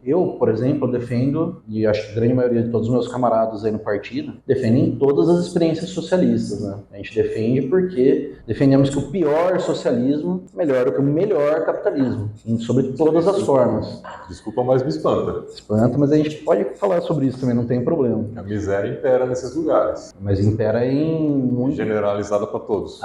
Eu, por exemplo, defendo, e acho que a grande maioria de todos os meus camaradas aí no partido, defendem todas as experiências socialistas, né? A gente defende porque defendemos que o pior socialismo melhora que o melhor capitalismo, sobre todas as formas.
Desculpa, mas me espanta.
Espanta, mas a gente pode falar sobre isso também, não tem problema.
A miséria impera nesses lugares.
Mas impera em...
Generalizada para todos.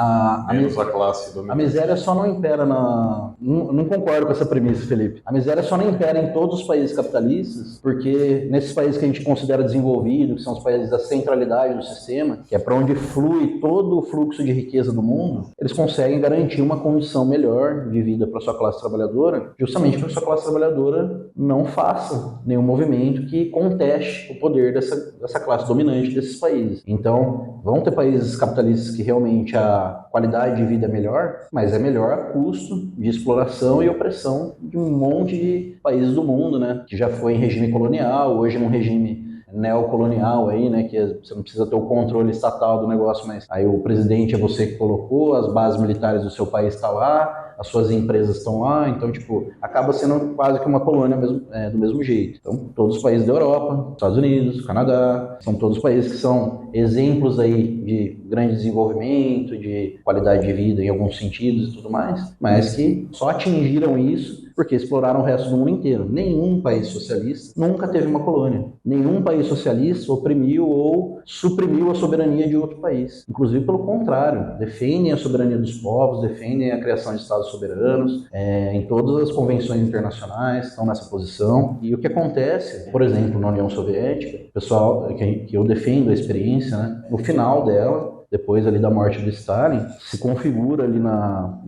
Menos a classe dominante.
A miséria só não impera Não concordo com essa premissa, Felipe. A miséria só não impera em todos os países capitalistas, porque nesses países que a gente considera desenvolvidos, que são os países da centralidade do sistema, que é para onde flui todo o fluxo de riqueza do mundo, eles conseguem garantir uma condição melhor de vida para sua classe trabalhadora, justamente para sua classe trabalhadora não faça nenhum movimento que conteste o poder dessa classe dominante desses países. Então, vão ter países capitalistas que realmente a qualidade de vida é melhor, mas é melhor a custo de exploração e opressão de um monte de países do mundo, né? Que já foi em regime colonial, hoje num regime neocolonial aí, né, que você não precisa ter o controle estatal do negócio, mas aí o presidente é você que colocou, as bases militares do seu país estão lá, as suas empresas estão lá, então, tipo, acaba sendo quase que uma colônia do mesmo jeito. Então, todos os países da Europa, Estados Unidos, Canadá, são todos países que são exemplos aí de grande desenvolvimento, de qualidade de vida em alguns sentidos e tudo mais, mas que só atingiram isso porque exploraram o resto do mundo inteiro. Nenhum país socialista nunca teve uma colônia. Nenhum país socialista oprimiu ou suprimiu a soberania de outro país. Inclusive, pelo contrário, defendem a soberania dos povos, defendem a criação de estados soberanos, em todas as convenções internacionais estão nessa posição. E o que acontece, por exemplo, na União Soviética, pessoal, que eu defendo a experiência, né, no final dela, depois ali da morte de Stalin, se configura ali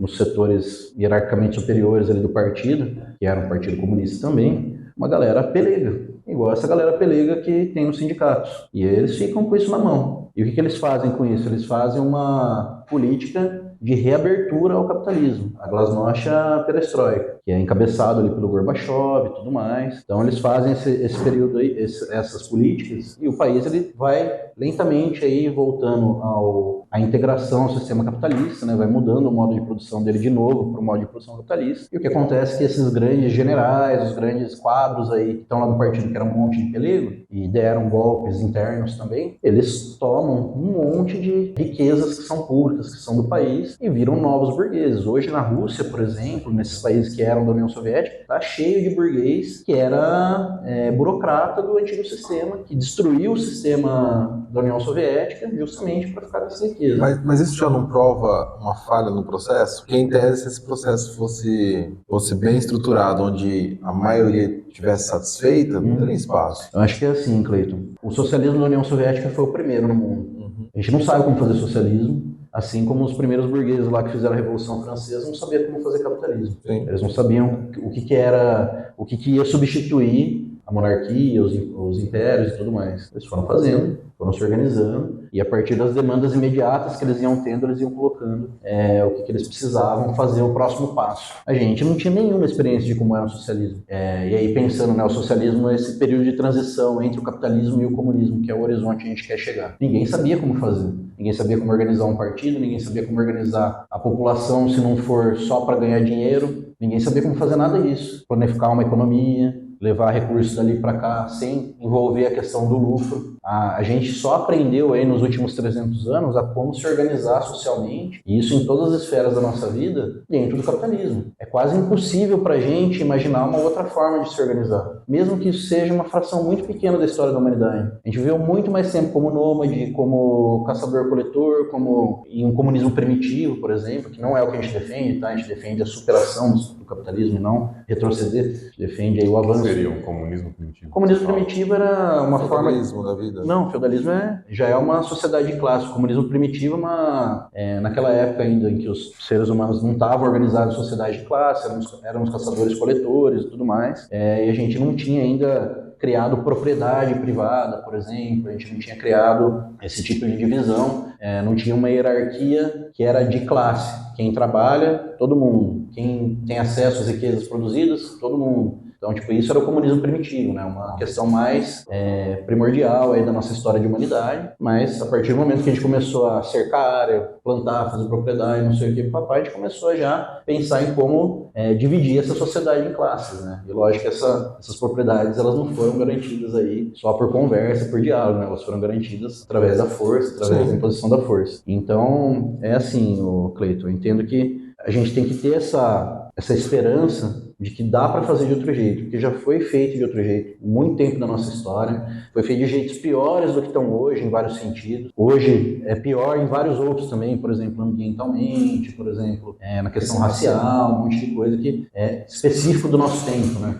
nos setores hierarquicamente superiores ali do partido, que era um partido comunista também, uma galera pelega, igual essa galera pelega que tem nos sindicatos. E eles ficam com isso na mão. E o que eles fazem com isso? Eles fazem uma política de reabertura ao capitalismo, a glasnost perestroika, que é encabeçado ali pelo Gorbachev e tudo mais. Então eles fazem esse período aí, essas políticas, e o país ele vai lentamente aí voltando à integração ao sistema capitalista, né? Vai mudando o modo de produção dele de novo para o modo de produção capitalista. E o que acontece é que esses grandes generais, os grandes quadros aí que estão lá no partido, que era um monte de pelego, e deram golpes internos também, eles tomam um monte de riquezas que são públicas, que são do país, e viram novos burgueses. Hoje na Rússia, por exemplo, nesses países que eram da União Soviética, está cheio de burguês que era burocrata do antigo sistema, que destruiu o sistema da União Soviética justamente para ficar nessa riqueza.
Mas isso já não prova uma falha no processo? Porque, em tese, se esse processo fosse bem estruturado, onde a maioria estivesse satisfeita, não teria espaço.
Eu acho que é assim, Cleiton. O socialismo da União Soviética foi o primeiro no mundo. A gente não sabe como fazer socialismo, assim como os primeiros burgueses lá que fizeram a Revolução Francesa não sabiam como fazer capitalismo.
Sim.
Eles não sabiam o que ia substituir a monarquia, os impérios e tudo mais. Eles foram fazendo, foram se organizando, e a partir das demandas imediatas que eles iam tendo, eles iam colocando o que eles precisavam fazer o próximo passo. A gente não tinha nenhuma experiência de como era o socialismo. E aí pensando, né, o socialismo é esse período de transição entre o capitalismo e o comunismo, que é o horizonte que a gente quer chegar. Ninguém sabia como fazer. Ninguém sabia como organizar um partido, ninguém sabia como organizar a população se não for só para ganhar dinheiro. Ninguém sabia como fazer nada disso. Planificar uma economia, levar recursos dali para cá sem envolver a questão do lucro. A gente só aprendeu aí nos últimos 300 anos a como se organizar socialmente, e isso em todas as esferas da nossa vida, dentro do capitalismo. É quase impossível para a gente imaginar uma outra forma de se organizar, mesmo que isso seja uma fração muito pequena da história da humanidade. A gente viveu muito mais tempo como nômade, como caçador-coletor, como em um comunismo primitivo, por exemplo, que não é o que a gente defende, tá? A gente defende a superação do capitalismo e não retroceder. A gente defende aí o avanço.
Seria um comunismo primitivo?
O comunismo primitivo era uma forma...
Feudalismo da vida.
Não, feudalismo já é uma sociedade de classe. O comunismo primitivo naquela época ainda em que os seres humanos não estavam organizados em sociedade de classe, éramos caçadores-coletores e tudo mais, e a gente não tinha ainda criado propriedade privada, por exemplo, a gente não tinha criado esse tipo de divisão, não tinha uma hierarquia que era de classe. Quem trabalha, todo mundo. Quem tem acesso às riquezas produzidas, todo mundo. Então, isso era o comunismo primitivo, né? Uma questão mais primordial aí da nossa história de humanidade, mas a partir do momento que a gente começou a cercar a área, plantar, fazer propriedade, não sei o que, papai, a gente começou a já pensar em como dividir essa sociedade em classes, né? E lógico que essas propriedades, elas não foram garantidas aí só por conversa, por diálogo, né? Elas foram garantidas através da força, através da imposição da força. Então, é assim, Cleiton, eu entendo que a gente tem que ter essa esperança de que dá para fazer de outro jeito, porque já foi feito de outro jeito, muito tempo da nossa história, foi feito de jeitos piores do que estão hoje, em vários sentidos. Hoje é pior em vários outros também, por exemplo, ambientalmente, por exemplo, na questão racial, um monte de coisa que é específico do nosso tempo, né?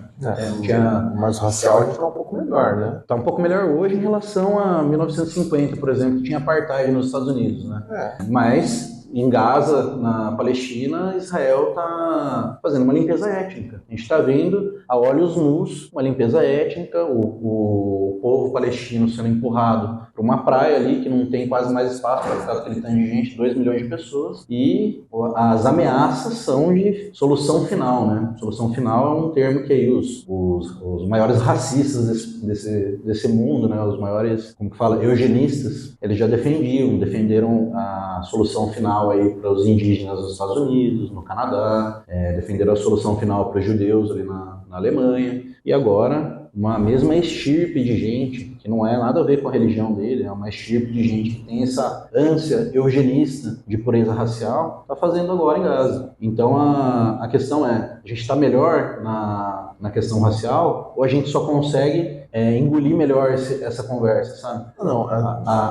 Mas racial a gente está um pouco melhor, né?
Está um pouco melhor hoje em relação a 1950, por exemplo, que tinha apartheid nos Estados Unidos, né? Mas em Gaza, na Palestina, Israel está fazendo uma limpeza étnica. A gente está vendo a olhos nus uma limpeza étnica, o povo palestino sendo empurrado para uma praia ali que não tem quase mais espaço para ficar aquele tanto de gente, 2 milhões de pessoas, e as ameaças são de solução final, né? Solução final é um termo que aí os maiores racistas desse mundo, né? Os maiores, como que fala, eugenistas, eles já defenderam a solução final aí para os indígenas dos Estados Unidos, no Canadá, defenderam a solução final para os judeus ali na Alemanha, e agora uma mesma estirpe de gente, que não é nada a ver com a religião dele, é uma estirpe de gente que tem essa ânsia eugenista de pureza racial, está fazendo agora em Gaza. Então a questão é, a gente está melhor na questão racial, ou a gente só consegue engolir melhor essa conversa, sabe?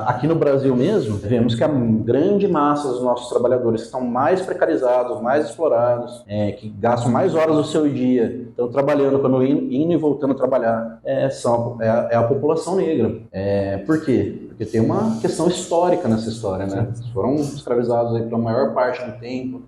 Aqui no Brasil mesmo, vemos que a grande massa dos nossos trabalhadores que estão mais precarizados, mais explorados, que gastam mais horas do seu dia, estão trabalhando, quando indo e voltando a trabalhar, é a população negra. Por quê? Porque tem uma questão histórica nessa história, né? Eles foram escravizados aí pela maior parte do tempo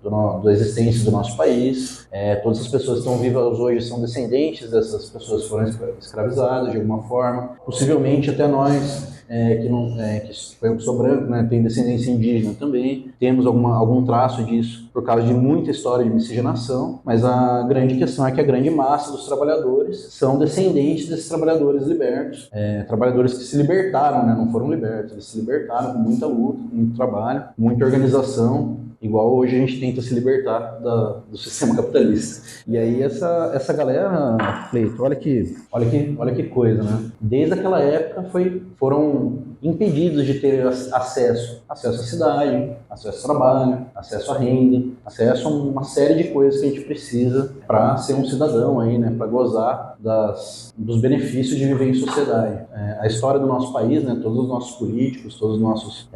da existência do nosso país. Todas as pessoas que estão vivas hoje são descendentes dessas pessoas que foram escravizadas de alguma forma. Possivelmente até nós, que eu sou branco, né, tem descendência indígena também, temos algum traço disso por causa de muita história de miscigenação, mas a grande questão é que a grande massa dos trabalhadores são descendentes desses trabalhadores libertos, trabalhadores que se libertaram, né, não foram libertos, eles se libertaram com muita luta, com muito trabalho, muita organização, igual hoje a gente tenta se libertar do sistema capitalista. E aí essa galera, Cleiton, olha que coisa, né? Desde aquela época foram impedidos de ter acesso à cidade, acesso ao trabalho, acesso à renda, acesso a uma série de coisas que a gente precisa para ser um cidadão aí, né? Para gozar dos benefícios de viver em sociedade. A história do nosso país, né? Todos os nossos políticos, todos os nossos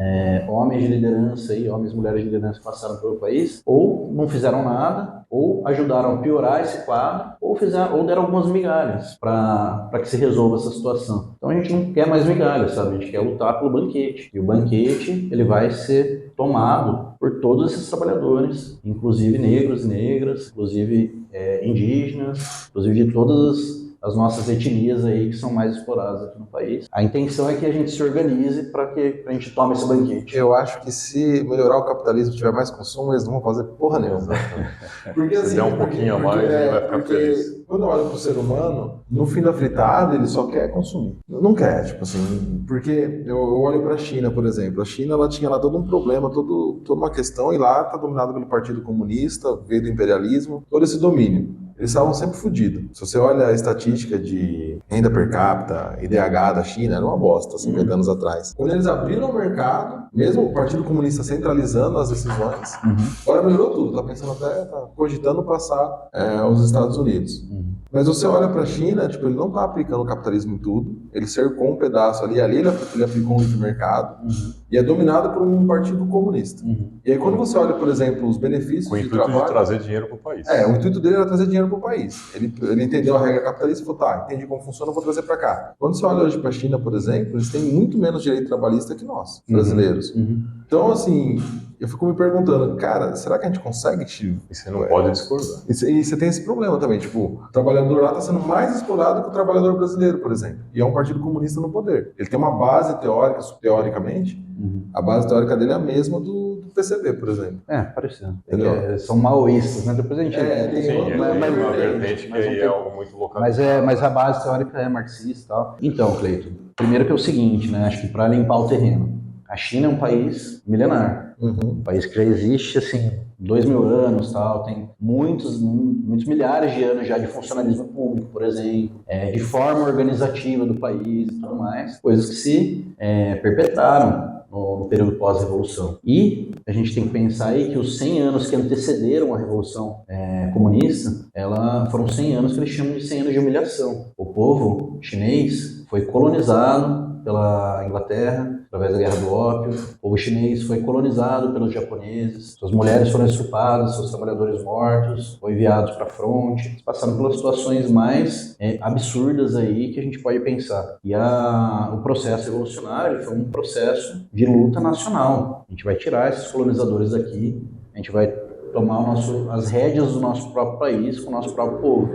homens de liderança aí, homens e mulheres de liderança que passaram pelo país, ou não fizeram nada, ou ajudaram a piorar esse quadro, ou deram algumas migalhas para que se resolva essa situação. Então a gente não quer mais migalhas, sabe? A gente quer lutar pelo banquete. E o banquete, ele vai ser tomado por todos esses trabalhadores, inclusive negros e negras, inclusive indígenas, inclusive de todas as nossas etnias aí que são mais exploradas aqui no país. A intenção é que a gente se organize para que a gente tome esse banquete.
Eu acho que se melhorar o capitalismo, tiver mais consumo, eles não vão fazer porra nenhuma. Porque,
se der um pouquinho a mais, ele vai ficar feliz.
Quando eu olho pro ser humano, no fim da fritada, ele só quer consumir. Não quer, tipo assim, porque eu olho pra China, por exemplo. A China, ela tinha lá todo um problema, toda uma questão, e lá tá dominado pelo Partido Comunista, veio do imperialismo, todo esse domínio. eles estavam sempre fodidos. Se você olha a estatística de renda per capita, IDH da China, era uma bosta, 50 anos atrás. Quando eles abriram o mercado, mesmo o Partido Comunista centralizando as decisões, agora melhorou tudo. Tá pensando até, tá cogitando passar os Estados Unidos. Mas você olha para a China, tipo, ele não está aplicando o capitalismo em tudo, ele cercou um pedaço ali ele aplicou um livre mercado, e é dominado por um partido comunista. E aí quando você olha, por exemplo, os benefícios
Com o
de
intuito
trabalho...
de trazer dinheiro para o país.
o intuito dele era trazer dinheiro para o país. Ele entendeu a regra capitalista e falou, tá, entendi como funciona, eu vou trazer para cá. Quando você olha hoje para a China, por exemplo, eles têm muito menos direito trabalhista que nós, brasileiros. Então, assim, eu fico me perguntando, cara, será que a gente consegue, Chico?
E você não pode discordar.
E você tem esse problema também, tipo, o trabalhador lá está sendo mais explorado que o trabalhador brasileiro, por exemplo. E é um partido comunista no poder. Ele tem uma base teórica, teoricamente, a base teórica dele é a mesma do PCB, por exemplo.
Parecido. São maoístas, né? Depois a gente...
Sim, uma vertente que aí é algo muito localizado.
Mas a base teórica é marxista e tal. Então, Cleiton, primeiro que é o seguinte, né? Acho que para limpar o terreno. A China é um país milenar. Um país que já existe, assim, 2000 anos, tal, tem muitos milhares de anos já de funcionalismo público, por exemplo, de forma organizativa do país e tudo mais, coisas que se perpetraram no período pós-revolução. E a gente tem que pensar aí que os 100 anos que antecederam a Revolução Comunista, foram 100 anos que eles chamam de 100 anos de humilhação. O povo chinês foi colonizado pela Inglaterra, através da Guerra do Ópio. O povo chinês foi colonizado pelos japoneses. Suas mulheres foram estupradas, seus trabalhadores mortos, foram enviados para a fronte. Eles passaram pelas situações mais absurdas aí que a gente pode pensar. E o processo revolucionário foi um processo de luta nacional. A gente vai tirar esses colonizadores daqui, a gente vai tomar as rédeas do nosso próprio país com o nosso próprio povo.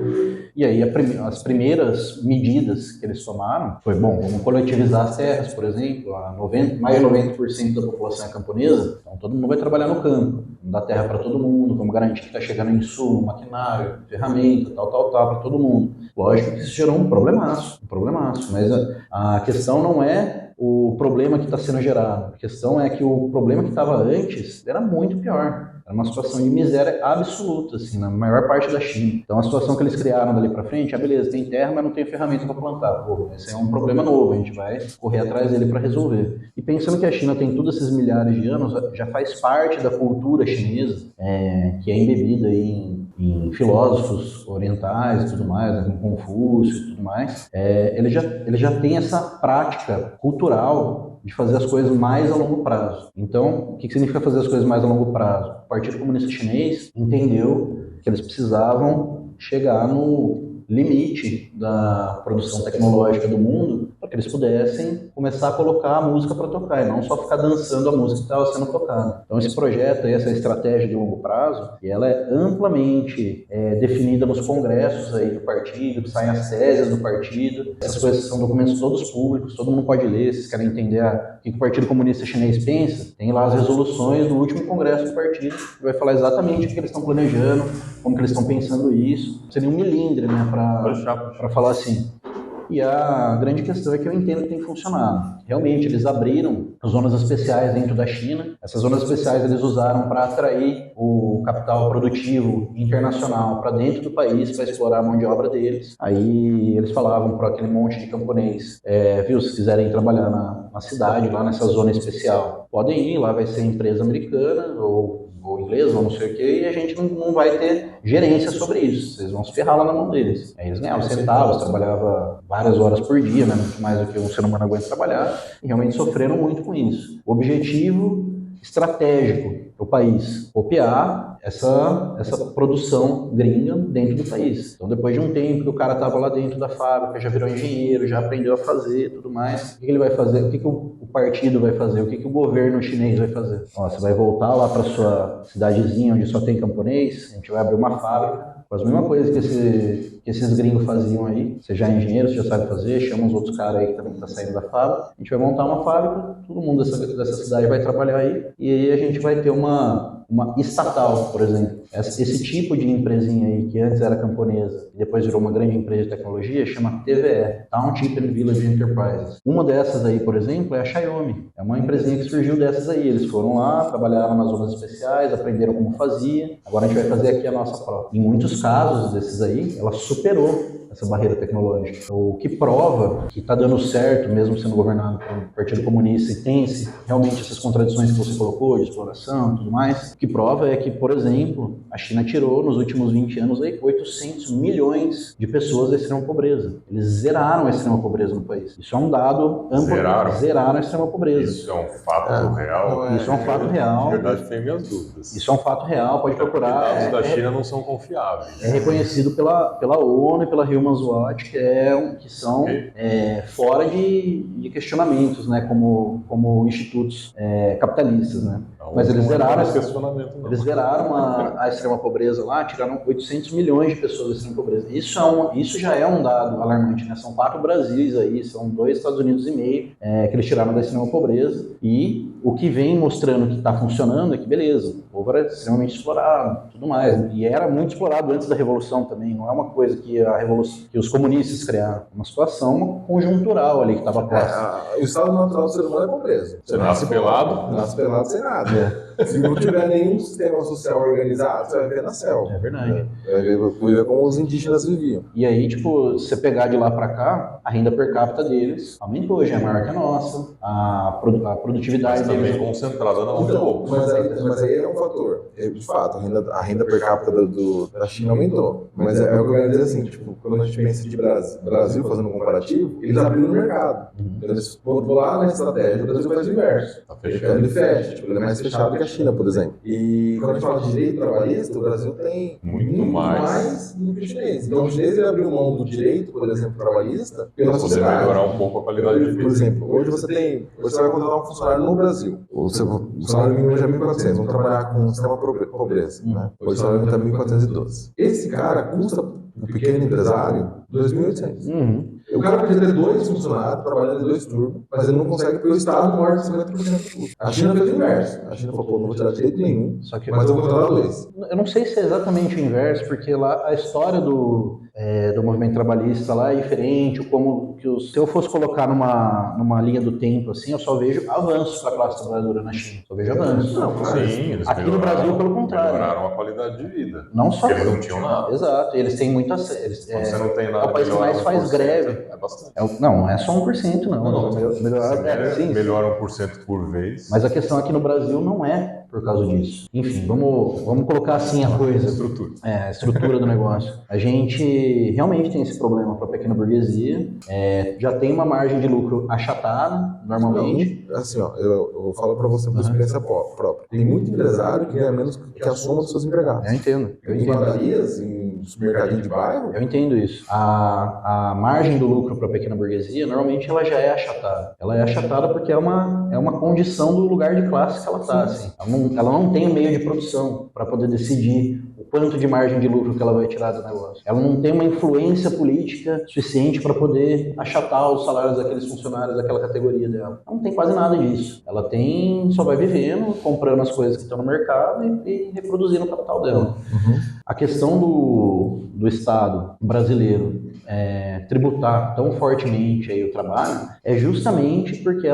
E aí as primeiras medidas que eles tomaram foi, vamos coletivizar as terras, por exemplo, mais de 90% da população é camponesa, então todo mundo vai trabalhar no campo, vamos dar terra para todo mundo, vamos garantir que está chegando insumo, maquinário, ferramenta, tal, para todo mundo. Lógico que isso gerou um problemaço, mas a questão não é o problema que está sendo gerado, a questão é que o problema que estava antes era muito pior. Era uma situação de miséria absoluta, assim, na maior parte da China. Então a situação que eles criaram dali para frente, beleza, tem terra, mas não tem ferramenta para plantar. Esse é um problema novo, a gente vai correr atrás dele para resolver. E pensando que a China tem todos esses milhares de anos, já faz parte da cultura chinesa, que é embebida em filósofos orientais e tudo mais, né, como Confúcio e tudo mais, ele já tem essa prática cultural de fazer as coisas mais a longo prazo. Então, o que significa fazer as coisas mais a longo prazo? O Partido Comunista Chinês entendeu que eles precisavam chegar no limite da produção tecnológica do mundo para que eles pudessem começar a colocar a música para tocar e não só ficar dançando a música que estava sendo tocada. Então esse projeto, essa estratégia de longo prazo, e ela é amplamente definida nos congressos aí do partido, que saem as teses do partido. Essas coisas são documentos todos públicos, todo mundo pode ler, se vocês querem entender o que o Partido Comunista Chinês pensa, tem lá as resoluções do último congresso do partido, que vai falar exatamente o que eles estão planejando, como que eles estão pensando isso. Seria um milindre, né, para falar assim. E a grande questão é que eu entendo que tem funcionado. Realmente, eles abriram zonas especiais dentro da China. Essas zonas especiais eles usaram para atrair o capital produtivo internacional para dentro do país, para explorar a mão de obra deles. Aí eles falavam para aquele monte de camponês, se quiserem trabalhar na cidade, lá nessa zona especial, podem ir, lá vai ser empresa americana ou inglês, ou não sei o que, e a gente não vai ter gerência sobre isso. Vocês vão se ferrar lá na mão deles. Aí eles ganhavam centavos, trabalhavam várias horas por dia, né, muito mais do que um ser humano aguenta trabalhar, e realmente sofreram muito com isso. O objetivo estratégico para o país, copiar essa produção gringa dentro do país. Então, depois de um tempo que o cara estava lá dentro da fábrica, já virou engenheiro, já aprendeu a fazer e tudo mais, o que ele vai fazer? O que o partido vai fazer? O que o governo chinês vai fazer? Você vai voltar lá para sua cidadezinha onde só tem camponês, a gente vai abrir uma fábrica, faz a mesma coisa que esses gringos faziam aí. Você já é engenheiro, você já sabe fazer, chama uns outros caras aí que também estão saindo da fábrica. A gente vai montar uma fábrica, todo mundo dessa cidade vai trabalhar aí, e aí a gente vai ter uma uma estatal, por exemplo. Esse tipo de empresinha aí, que antes era camponesa e depois virou uma grande empresa de tecnologia, chama TVE, Town Tip and Village Enterprises. Uma dessas aí, por exemplo, é a Xiaomi. É uma empresinha que surgiu dessas aí. Eles foram lá, trabalharam nas zonas especiais, aprenderam como fazia. Agora a gente vai fazer aqui a nossa prova. Em muitos casos desses aí, ela superou essa barreira tecnológica. O que prova que está dando certo, mesmo sendo governado pelo Partido Comunista, e tem realmente essas contradições que você colocou, de exploração e tudo mais, o que prova é que, por exemplo, a China tirou nos últimos 20 anos aí 800 milhões de pessoas da extrema pobreza. Eles zeraram a extrema pobreza no país. Isso é um dado amplo. Zeraram a extrema pobreza.
Isso é um fato real.
Isso é um fato real.
De verdade, tenho minhas dúvidas.
Isso é um fato real, pode procurar.
Os dados da China não são confiáveis.
É reconhecido pela ONU e pela Human Watch, que são fora de questionamentos, né, como institutos capitalistas, né. Mas eles zeraram a extrema pobreza lá, tiraram 800 milhões de pessoas da extrema pobreza. Isso já é um dado alarmante, né? São 4 Brasis aí, são 2 Estados Unidos e meio que eles tiraram da extrema pobreza. E o que vem mostrando que está funcionando é que, beleza, o povo era extremamente explorado, tudo mais. E era muito explorado antes da Revolução também, não é uma coisa que que os comunistas criaram. Uma situação conjuntural ali que estava posta.
O estado natural do ser humano é pobreza.
Você nasce pelado?
Nasce pelado sem nada. Se não tiver nenhum sistema social organizado, você vai viver na selva.
É verdade.
Vai viver como os indígenas viviam.
E aí, tipo, se você pegar de lá pra cá, a renda per capita deles aumentou, já é maior que a nossa. A produtividade
mas também
deles...
concentrada não pouco.
Mas aí é um fator. De fato, a renda per capita da China aumentou. Mas é o que eu quero dizer assim, tipo, quando a gente pensa de Brasil fazendo um comparativo, eles abriram o mercado. Eles vão lá na estratégia, o Brasil faz o inverso.
Tá fechado.
Ele fecha, tipo, ele é mais fechado que a China, por exemplo. E quando a gente fala de direito trabalhista, o Brasil tem muito mais do que o chinês. Então o chinês ele abriu mão do direito, por exemplo, trabalhista, pela sociedade.
Poder melhorar um pouco a qualidade de vida.
Por exemplo, hoje você vai contratar um funcionário no Brasil. O salário mínimo hoje é 1.400. Vamos trabalhar com um sistema pobreza. Né? Hoje o salário mínimo está 1.412. Esse cara custa o pequeno empresário 2.800. O cara podia ter 2 funcionários trabalhando em 2 turnos, mas ele não consegue porque o Estado morde 50% do custo. A China fez o inverso. A China falou, pô, não vou tirar direito nenhum, mas eu vou contratar 2.
Eu não sei se é exatamente o inverso, porque lá a história do movimento trabalhista lá é diferente, se eu fosse colocar numa linha do tempo, assim, eu só vejo avanços para a classe trabalhadora na China. Só vejo avanços.
Sim, eles
aqui no Brasil, pelo contrário.
Melhoraram a qualidade de vida.
Não só.
Porque eles não tinham nada.
Exato, eles têm muito acesso.
Você não tem nada.
É o país que mais faz greve.
É bastante.
Não é só 1%, não.
Melhora 1% por vez.
Mas a questão aqui no Brasil não é por causa disso. Enfim, vamos colocar assim a coisa. A estrutura do negócio. A gente realmente tem esse problema para a pequena burguesia. Já tem uma margem de lucro achatada, normalmente.
Não, assim, ó, eu falo para você por experiência própria. Tem muito empresário que ganha menos que a soma dos seus empregados.
Eu entendo.
Em padarias, em supermercadinho de bairro.
Eu entendo isso. A margem do lucro para a pequena burguesia, normalmente ela já é achatada. Ela é achatada porque é uma condição do lugar de classe que ela está. Assim. Ela não tem meio de produção para poder decidir o quanto de margem de lucro que ela vai tirar do negócio. Ela não tem uma influência política suficiente para poder achatar os salários daqueles funcionários daquela categoria dela. Ela não tem quase nada disso. Ela só vai vivendo, comprando as coisas que estão no mercado e reproduzindo o capital dela. A questão do Estado brasileiro tributar tão fortemente aí o trabalho é justamente porque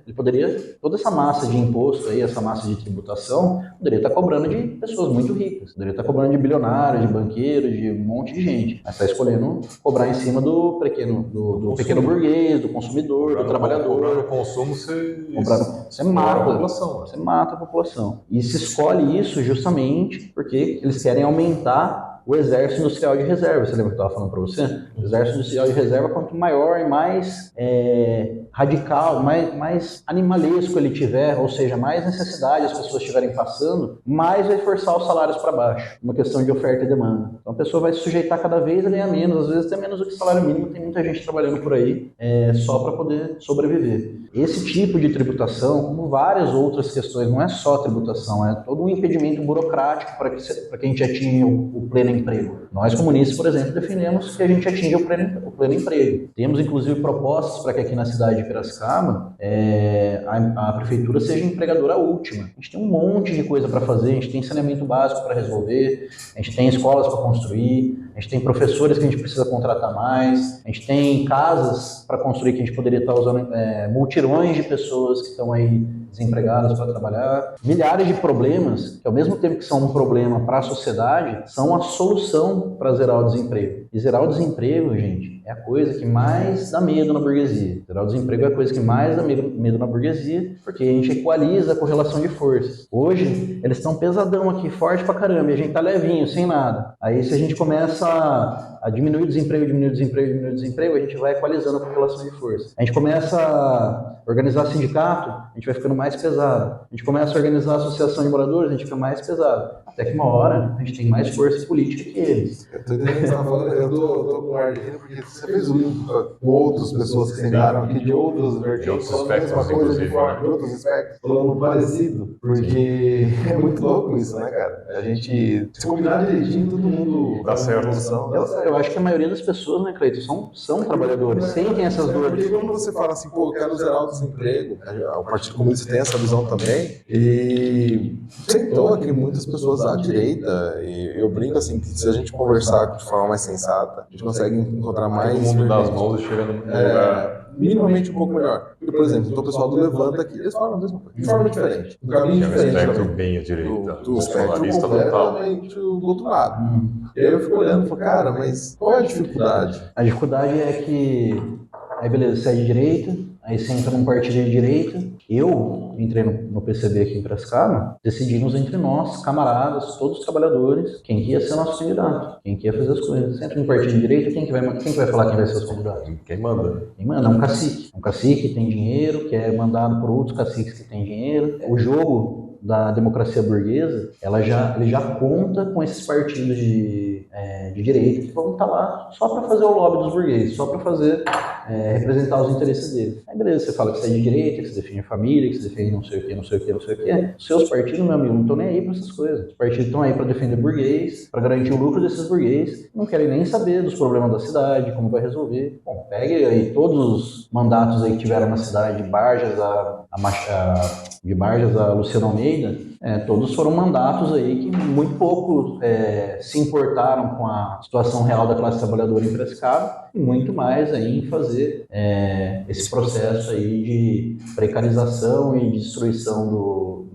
ele poderia, toda essa massa de imposto aí, essa massa de tributação, poderia estar cobrando de pessoas muito ricas, poderia estar cobrando de bilionários, de banqueiros, de um monte de gente, mas está escolhendo cobrar em cima do pequeno burguês, do consumidor, do trabalhador.
Cobrando o consumo,
você mata a população. E se escolhe isso justamente porque eles querem aumentar o exército industrial de reserva. Você lembra que eu estava falando para você? O exército industrial de reserva, quanto maior e mais radical, mais animalesco ele tiver, ou seja, mais necessidade as pessoas estiverem passando, mais vai forçar os salários para baixo. Uma questão de oferta e demanda. Então a pessoa vai se sujeitar cada vez a ganhar menos, às vezes até menos do que salário mínimo. Tem muita gente trabalhando por aí só para poder sobreviver. Esse tipo de tributação, como várias outras questões, não é só tributação, é todo um impedimento burocrático para que a gente atinja o pleno emprego. Nós, comunistas, por exemplo, defendemos que a gente atinja o pleno emprego. Temos, inclusive, propostas para que aqui na cidade de Piracicaba a prefeitura seja empregadora última. A gente tem um monte de coisa para fazer, a gente tem saneamento básico para resolver, a gente tem escolas para construir, a gente tem professores que a gente precisa contratar mais, a gente tem casas para construir que a gente poderia estar usando multirões de pessoas que estão aí desempregadas para trabalhar. Milhares de problemas que, ao mesmo tempo que são um problema para a sociedade, são a solução para zerar o desemprego. E zerar o desemprego, gente, é a coisa que mais dá medo na burguesia. Zerar o desemprego é a coisa que mais dá medo na burguesia, porque a gente equaliza a correlação de forças. Hoje, eles estão pesadão aqui, forte pra caramba, e a gente tá levinho, sem nada. Aí, se a gente começa a diminuir o desemprego, a gente vai equalizando a correlação de forças. A gente começa a organizar sindicato, a gente vai ficando mais pesado. A gente começa a organizar a associação de moradores, a gente fica mais pesado. Até que uma hora, a gente tem mais força política que eles.
Eu tô entendendo o que você tá falando, eu tô com ar de rir, porque você fez com outras pessoas que sentaram aqui de outros vertentes, falando a mesma coisa de outros aspectos, falando parecido, porque é muito louco isso, né, cara? A gente, se combinar direitinho, todo mundo
dá certo.
Eu acho que a maioria das pessoas, né, Cleiton, são trabalhadores, sentem essas dores.
Porque quando você fala assim, pô, eu quero zerar o desemprego, o Partido Comunista tem essa visão também, e sentou aqui muitas pessoas à direita, e eu brinco assim, que se a gente conversar de forma mais sensata, a gente consegue encontrar mais...
Todo mundo dá as mãos e chega no lugar...
minimamente um pouco melhor. Porque, por exemplo, então o pessoal do Levanta aqui, eles falam a mesma coisa, de forma diferente. Um caminho diferente.
O espectro bem à direita.
Do espectro completamente do outro lado. E aí eu fico olhando e falo, cara, mas qual é a dificuldade?
A dificuldade é que, aí beleza, você é de direita, aí você entra num partido de direita. Eu entrei no PCB aqui em Piracicaba, decidimos entre nós, camaradas, todos os trabalhadores, quem que ia ser nosso candidato, quem que ia fazer as coisas. Você entra num partido de direita, quem que vai falar quem vai ser os candidatos?
Quem manda?
Quem manda é um cacique. Um cacique que tem dinheiro, que é mandado por outros caciques que têm dinheiro. O jogo da democracia burguesa, ele já conta com esses partidos de direita que vão estar lá só para fazer o lobby dos burgueses, só para fazer representar os interesses deles. Aí beleza, você fala que você é de direita, que você defende a família, que você defende não sei o que. Seus partidos, meu amigo, não estão nem aí para essas coisas. Os partidos estão aí para defender burguês, para garantir o lucro desses burguês, não querem nem saber dos problemas da cidade, como vai resolver. Bom, pegue aí todos os mandatos aí que tiveram na cidade, de Barjas a Luciano Almeida, todos foram mandatos aí que muito pouco se importaram com a situação real da classe trabalhadora em Piracicaba e muito mais aí em fazer esse processo aí de precarização e de destruição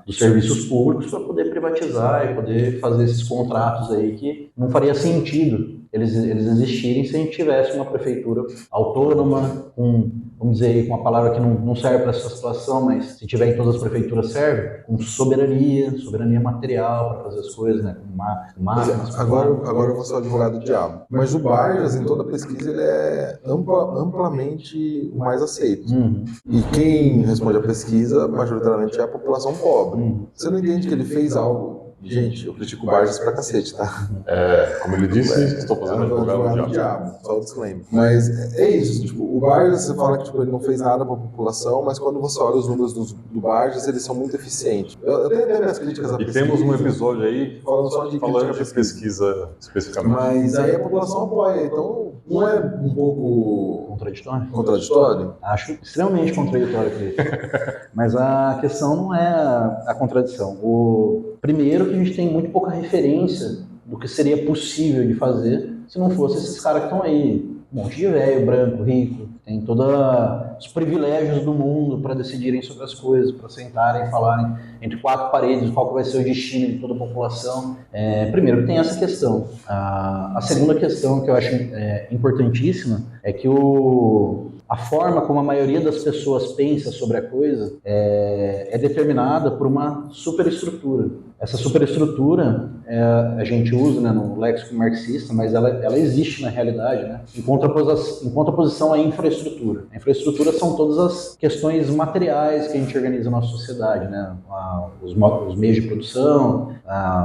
dos serviços públicos para poder privatizar e poder fazer esses contratos aí que não faria sentido eles existirem se a gente tivesse uma prefeitura autônoma, vamos dizer, com uma palavra que não serve para essa situação, mas se tiver em todas as prefeituras serve, com soberania material para fazer as coisas, né? Com máquinas.
Agora eu vou ser o advogado do diabo. Mas o Barjas, em toda pesquisa, ele é amplamente o mais aceito.
Uhum.
E quem responde à pesquisa, majoritariamente, é a população pobre.
Uhum.
Você não entende que ele fez algo... Gente, eu critico o Barjas pra cacete, tá?
Como ele disse, estou fazendo advogado do diabo.
Só o disclaimer. Mas é isso, tipo, o Barjas, você fala que ele não fez nada pra população, mas quando você olha os números do Barjas, eles são muito eficientes. Eu tenho minhas críticas à pesquisa.
E temos um episódio aí
falando
de pesquisa especificamente.
Mas aí a população apoia, então não é um pouco... Contraditório?
Acho extremamente contraditório, mas a questão não é a contradição. Primeiro que a gente tem muito pouca referência do que seria possível de fazer se não fosse esses caras que estão aí. Um monte de velho, branco, rico, tem todos os privilégios do mundo para decidirem sobre as coisas, para sentarem e falarem entre quatro paredes qual que vai ser o destino de toda a população. Primeiro que tem essa questão. A segunda questão que eu acho importantíssima é que a forma como a maioria das pessoas pensa sobre a coisa é determinada por uma superestrutura. Essa superestrutura a gente usa, né, no léxico marxista, mas ela existe na realidade, né? Em contraposição à infraestrutura. A infraestrutura são todas as questões materiais que a gente organiza na nossa sociedade, né? Os meios de produção,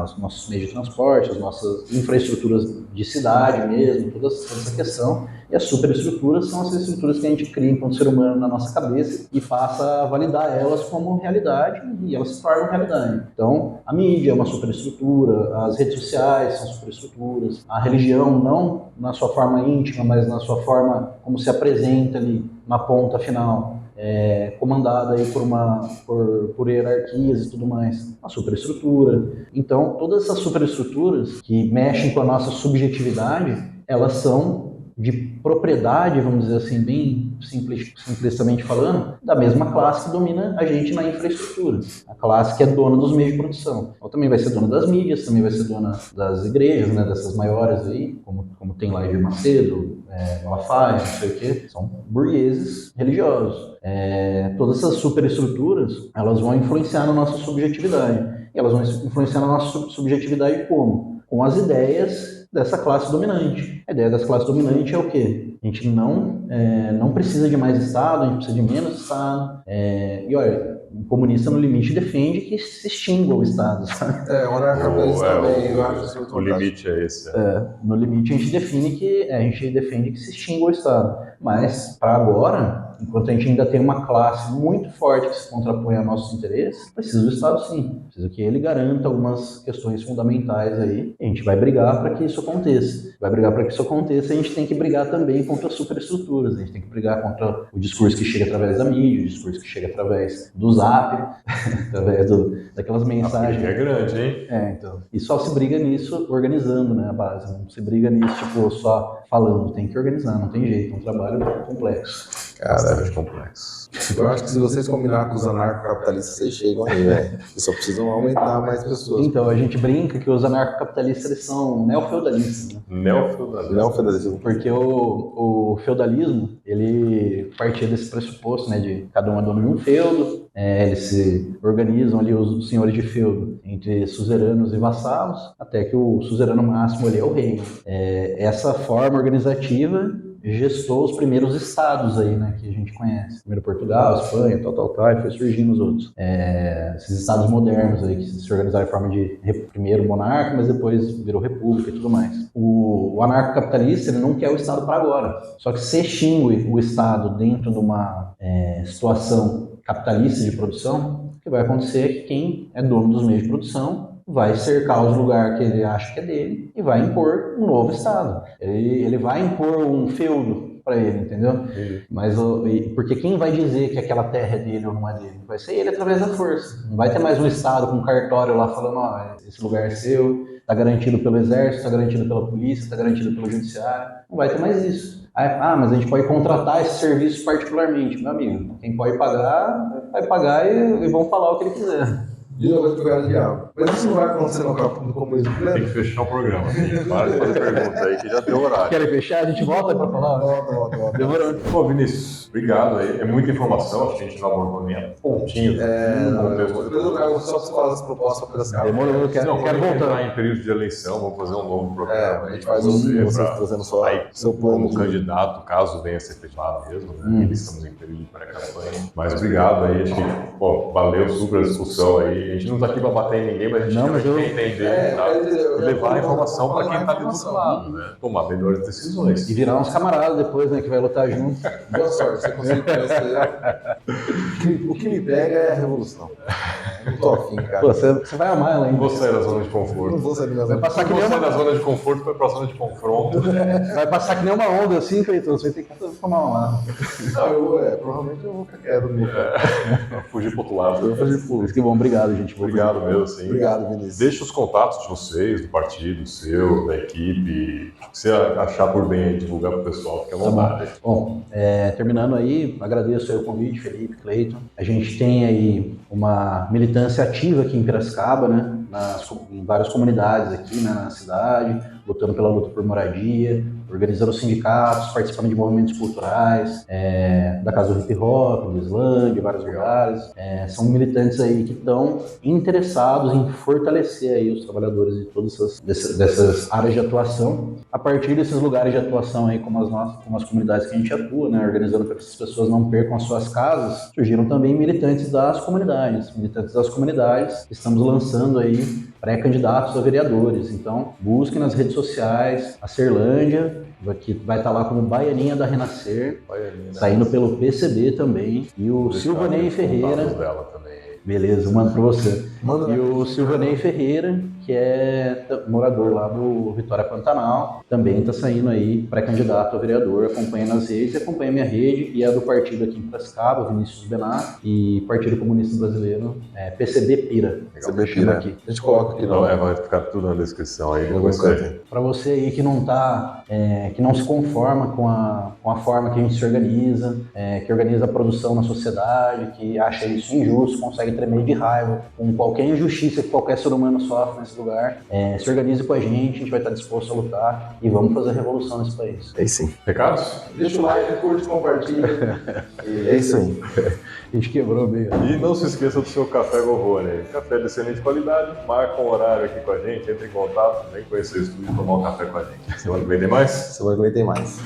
os nossos meios de transporte, as nossas infraestruturas de cidade mesmo, toda essa questão. E as superestruturas são as estruturas que a gente cria enquanto ser humano na nossa cabeça e passa a validar elas como realidade e elas se tornam realidade. Então, a mídia é uma superestrutura, as redes sociais são superestruturas, a religião não na sua forma íntima, mas na sua forma como se apresenta ali na ponta final. Comandada aí por hierarquias e tudo mais, a superestrutura. Então, todas essas superestruturas que mexem com a nossa subjetividade, elas são de propriedade, vamos dizer assim, bem simplistamente falando, da mesma classe que domina a gente na infraestrutura. A classe que é dona dos meios de produção. Ela também vai ser dona das mídias, também vai ser dona das igrejas, né, dessas maiores aí, como tem lá Edir Macedo, Malafaia, não sei o quê, são burgueses religiosos. Todas essas superestruturas, elas vão influenciar na nossa subjetividade. E elas vão influenciar na nossa subjetividade como? Com as ideias dessa classe dominante. A ideia dessa classe dominante é o quê? A gente não precisa de mais Estado, a gente precisa de menos Estado. E olha, o comunista no limite defende que se extingua o Estado, sabe?
O anarcapitalista também, eu acho.
O limite é esse.
No limite a gente defende que se extingua o Estado. Mas, para agora, enquanto a gente ainda tem uma classe muito forte que se contrapõe a nossos interesses, precisa do Estado sim. Precisa que ele garanta algumas questões fundamentais aí. E a gente vai brigar para que isso aconteça. Vai brigar para que isso aconteça e a gente tem que brigar também contra as superestruturas. A gente tem que brigar contra o discurso que chega através da mídia, o discurso que chega através do Zap, através daquelas mensagens.
É grande, hein?
Então. E só se briga nisso organizando, né, a base. Não se briga nisso, tipo, só falando. Tem que organizar, não tem jeito. É um trabalho complexo.
Bastante complexo.
Eu acho que se vocês combinarem com os anarcocapitalistas, vocês chegam aí, velho. Vocês só precisam aumentar mais pessoas.
Então, a gente brinca que os anarcocapitalistas, eles são neofeudalistas, né?
Neofeudalismo.
Porque o feudalismo, ele partia desse pressuposto, né, de cada um é dono de um feudo, eles se organizam ali, os senhores de feudo, entre suzeranos e vassalos, até que o suzerano máximo ali é o rei. Essa forma organizativa gestou os primeiros estados aí, né, que a gente conhece. Primeiro Portugal, Espanha, tal, e foi surgindo os outros. Esses estados modernos aí, que se organizaram em forma de primeiro monarca, mas depois virou república e tudo mais. O anarcocapitalista, ele não quer o Estado para agora. Só que se extingue o Estado dentro de uma situação capitalista de produção, o que vai acontecer é que quem é dono dos meios de produção vai cercar os lugares que ele acha que é dele e vai impor um novo Estado. Ele vai impor um feudo para ele, entendeu? Mas porque quem vai dizer que aquela terra é dele ou não é dele? Vai ser ele através da força. Não vai ter mais um Estado com um cartório lá falando, esse lugar é seu, está garantido pelo exército, está garantido pela polícia, está garantido pelo judiciário. Não vai ter mais isso. Mas a gente pode contratar esse serviço particularmente. Meu amigo, quem pode pagar, vai pagar e vão falar o que ele quiser.
De novo, advogado do diabo. Mas isso não vai acontecer no comunismo pleno?
Tem que fechar o programa. Para de fazer perguntas aí, que já deu horário.
Querem fechar? A gente volta para falar?
Volta.
Demorou.
Pô, Vinícius, obrigado aí. É muita informação, acho que a gente não abordou nem a pontinha.
Depois eu quero só você falar as propostas para essa
Demorou, eu quero voltar.
Entrar em período de eleição, vamos fazer um novo programa.
A gente faz vocês trazendo só seu plano
como candidato, caso venha a ser efetivado mesmo, né? Estamos em período de pré-campanha. Mas obrigado aí, acho que, valeu super a discussão aí. A gente não está aqui para bater em ninguém, mas a gente quer entender e levar a informação para quem está ali do outro lado, né? Tomar melhores decisões.
E virar uns camaradas depois, né? Que vai lutar junto.
Boa sorte, você consegue conhecer. O que me pega é a revolução. Eu não tô afim, cara.
Pô, você vai amar ela, hein?
Não vou sair da zona de conforto.
Não vou sair da
zona de conforto. Não vou sair da zona de conforto, foi pra zona de confronto.
Vai passar que nem uma onda assim, Cleiton. Você vai ter que tomar uma lá.
Provavelmente eu vou ficar quieto no meu
fugir pro outro lado.
Eu vou fugir pro
Mas que bom, obrigado, gente.
Obrigado mesmo, sim.
Obrigado, Vinícius.
Deixa os contatos de vocês, do partido, seu, da equipe. O que você achar por bem aí, divulgar pro pessoal, fique à vontade.
Bom, terminando aí, agradeço aí o convite, Felipe, Cleiton. A gente tem aí uma militância ativa aqui em Piracicaba, né? Em várias comunidades aqui, né, na cidade, lutando pela luta por moradia, organizando sindicatos, participando de movimentos culturais, da Casa do Hip Hop, do Islândia, de vários lugares. São militantes aí que estão interessados em fortalecer aí os trabalhadores de todas dessas áreas de atuação. A partir desses lugares de atuação aí, como as comunidades que a gente atua, né, organizando para que essas pessoas não percam as suas casas, surgiram também militantes das comunidades. Estamos lançando aí pré-candidatos a vereadores. Então, busque nas redes sociais a Serlândia, que vai estar lá como Baianinha da Renascer, saindo pelo PCB também, e o Silvanei Ferreira.
Dela também.
Beleza, eu mando para você. E o Silvanei Ferreira, que é morador lá do Vitória Pantanal, também está saindo aí pré-candidato a vereador. Acompanha nas redes, acompanha minha rede e a do partido aqui em Piracicaba, Vinícius Benato, e Partido Comunista Brasileiro, PCB Pira.
PCB Pira. Aqui. A gente coloca aqui.
Não, vai ficar tudo na descrição aí.
Para você aí que não tá, que não se conforma com a forma que a gente se organiza, que organiza a produção na sociedade, que acha isso injusto, consegue tremer de raiva com qualquer injustiça que qualquer ser humano sofre nesse lugar, se organize com a gente vai estar disposto a lutar e vamos fazer a revolução nesse país.
É isso aí.
Recados?
Deixa o like, curte, compartilha. É isso aí.
A gente quebrou meio.
E não se esqueça do seu café Govone. Café de excelente qualidade, marca um horário aqui com a gente, entre em contato, vem conhecer o estúdio e tomar um café com a gente. Semana que vem tem mais?
Semana que vem tem mais.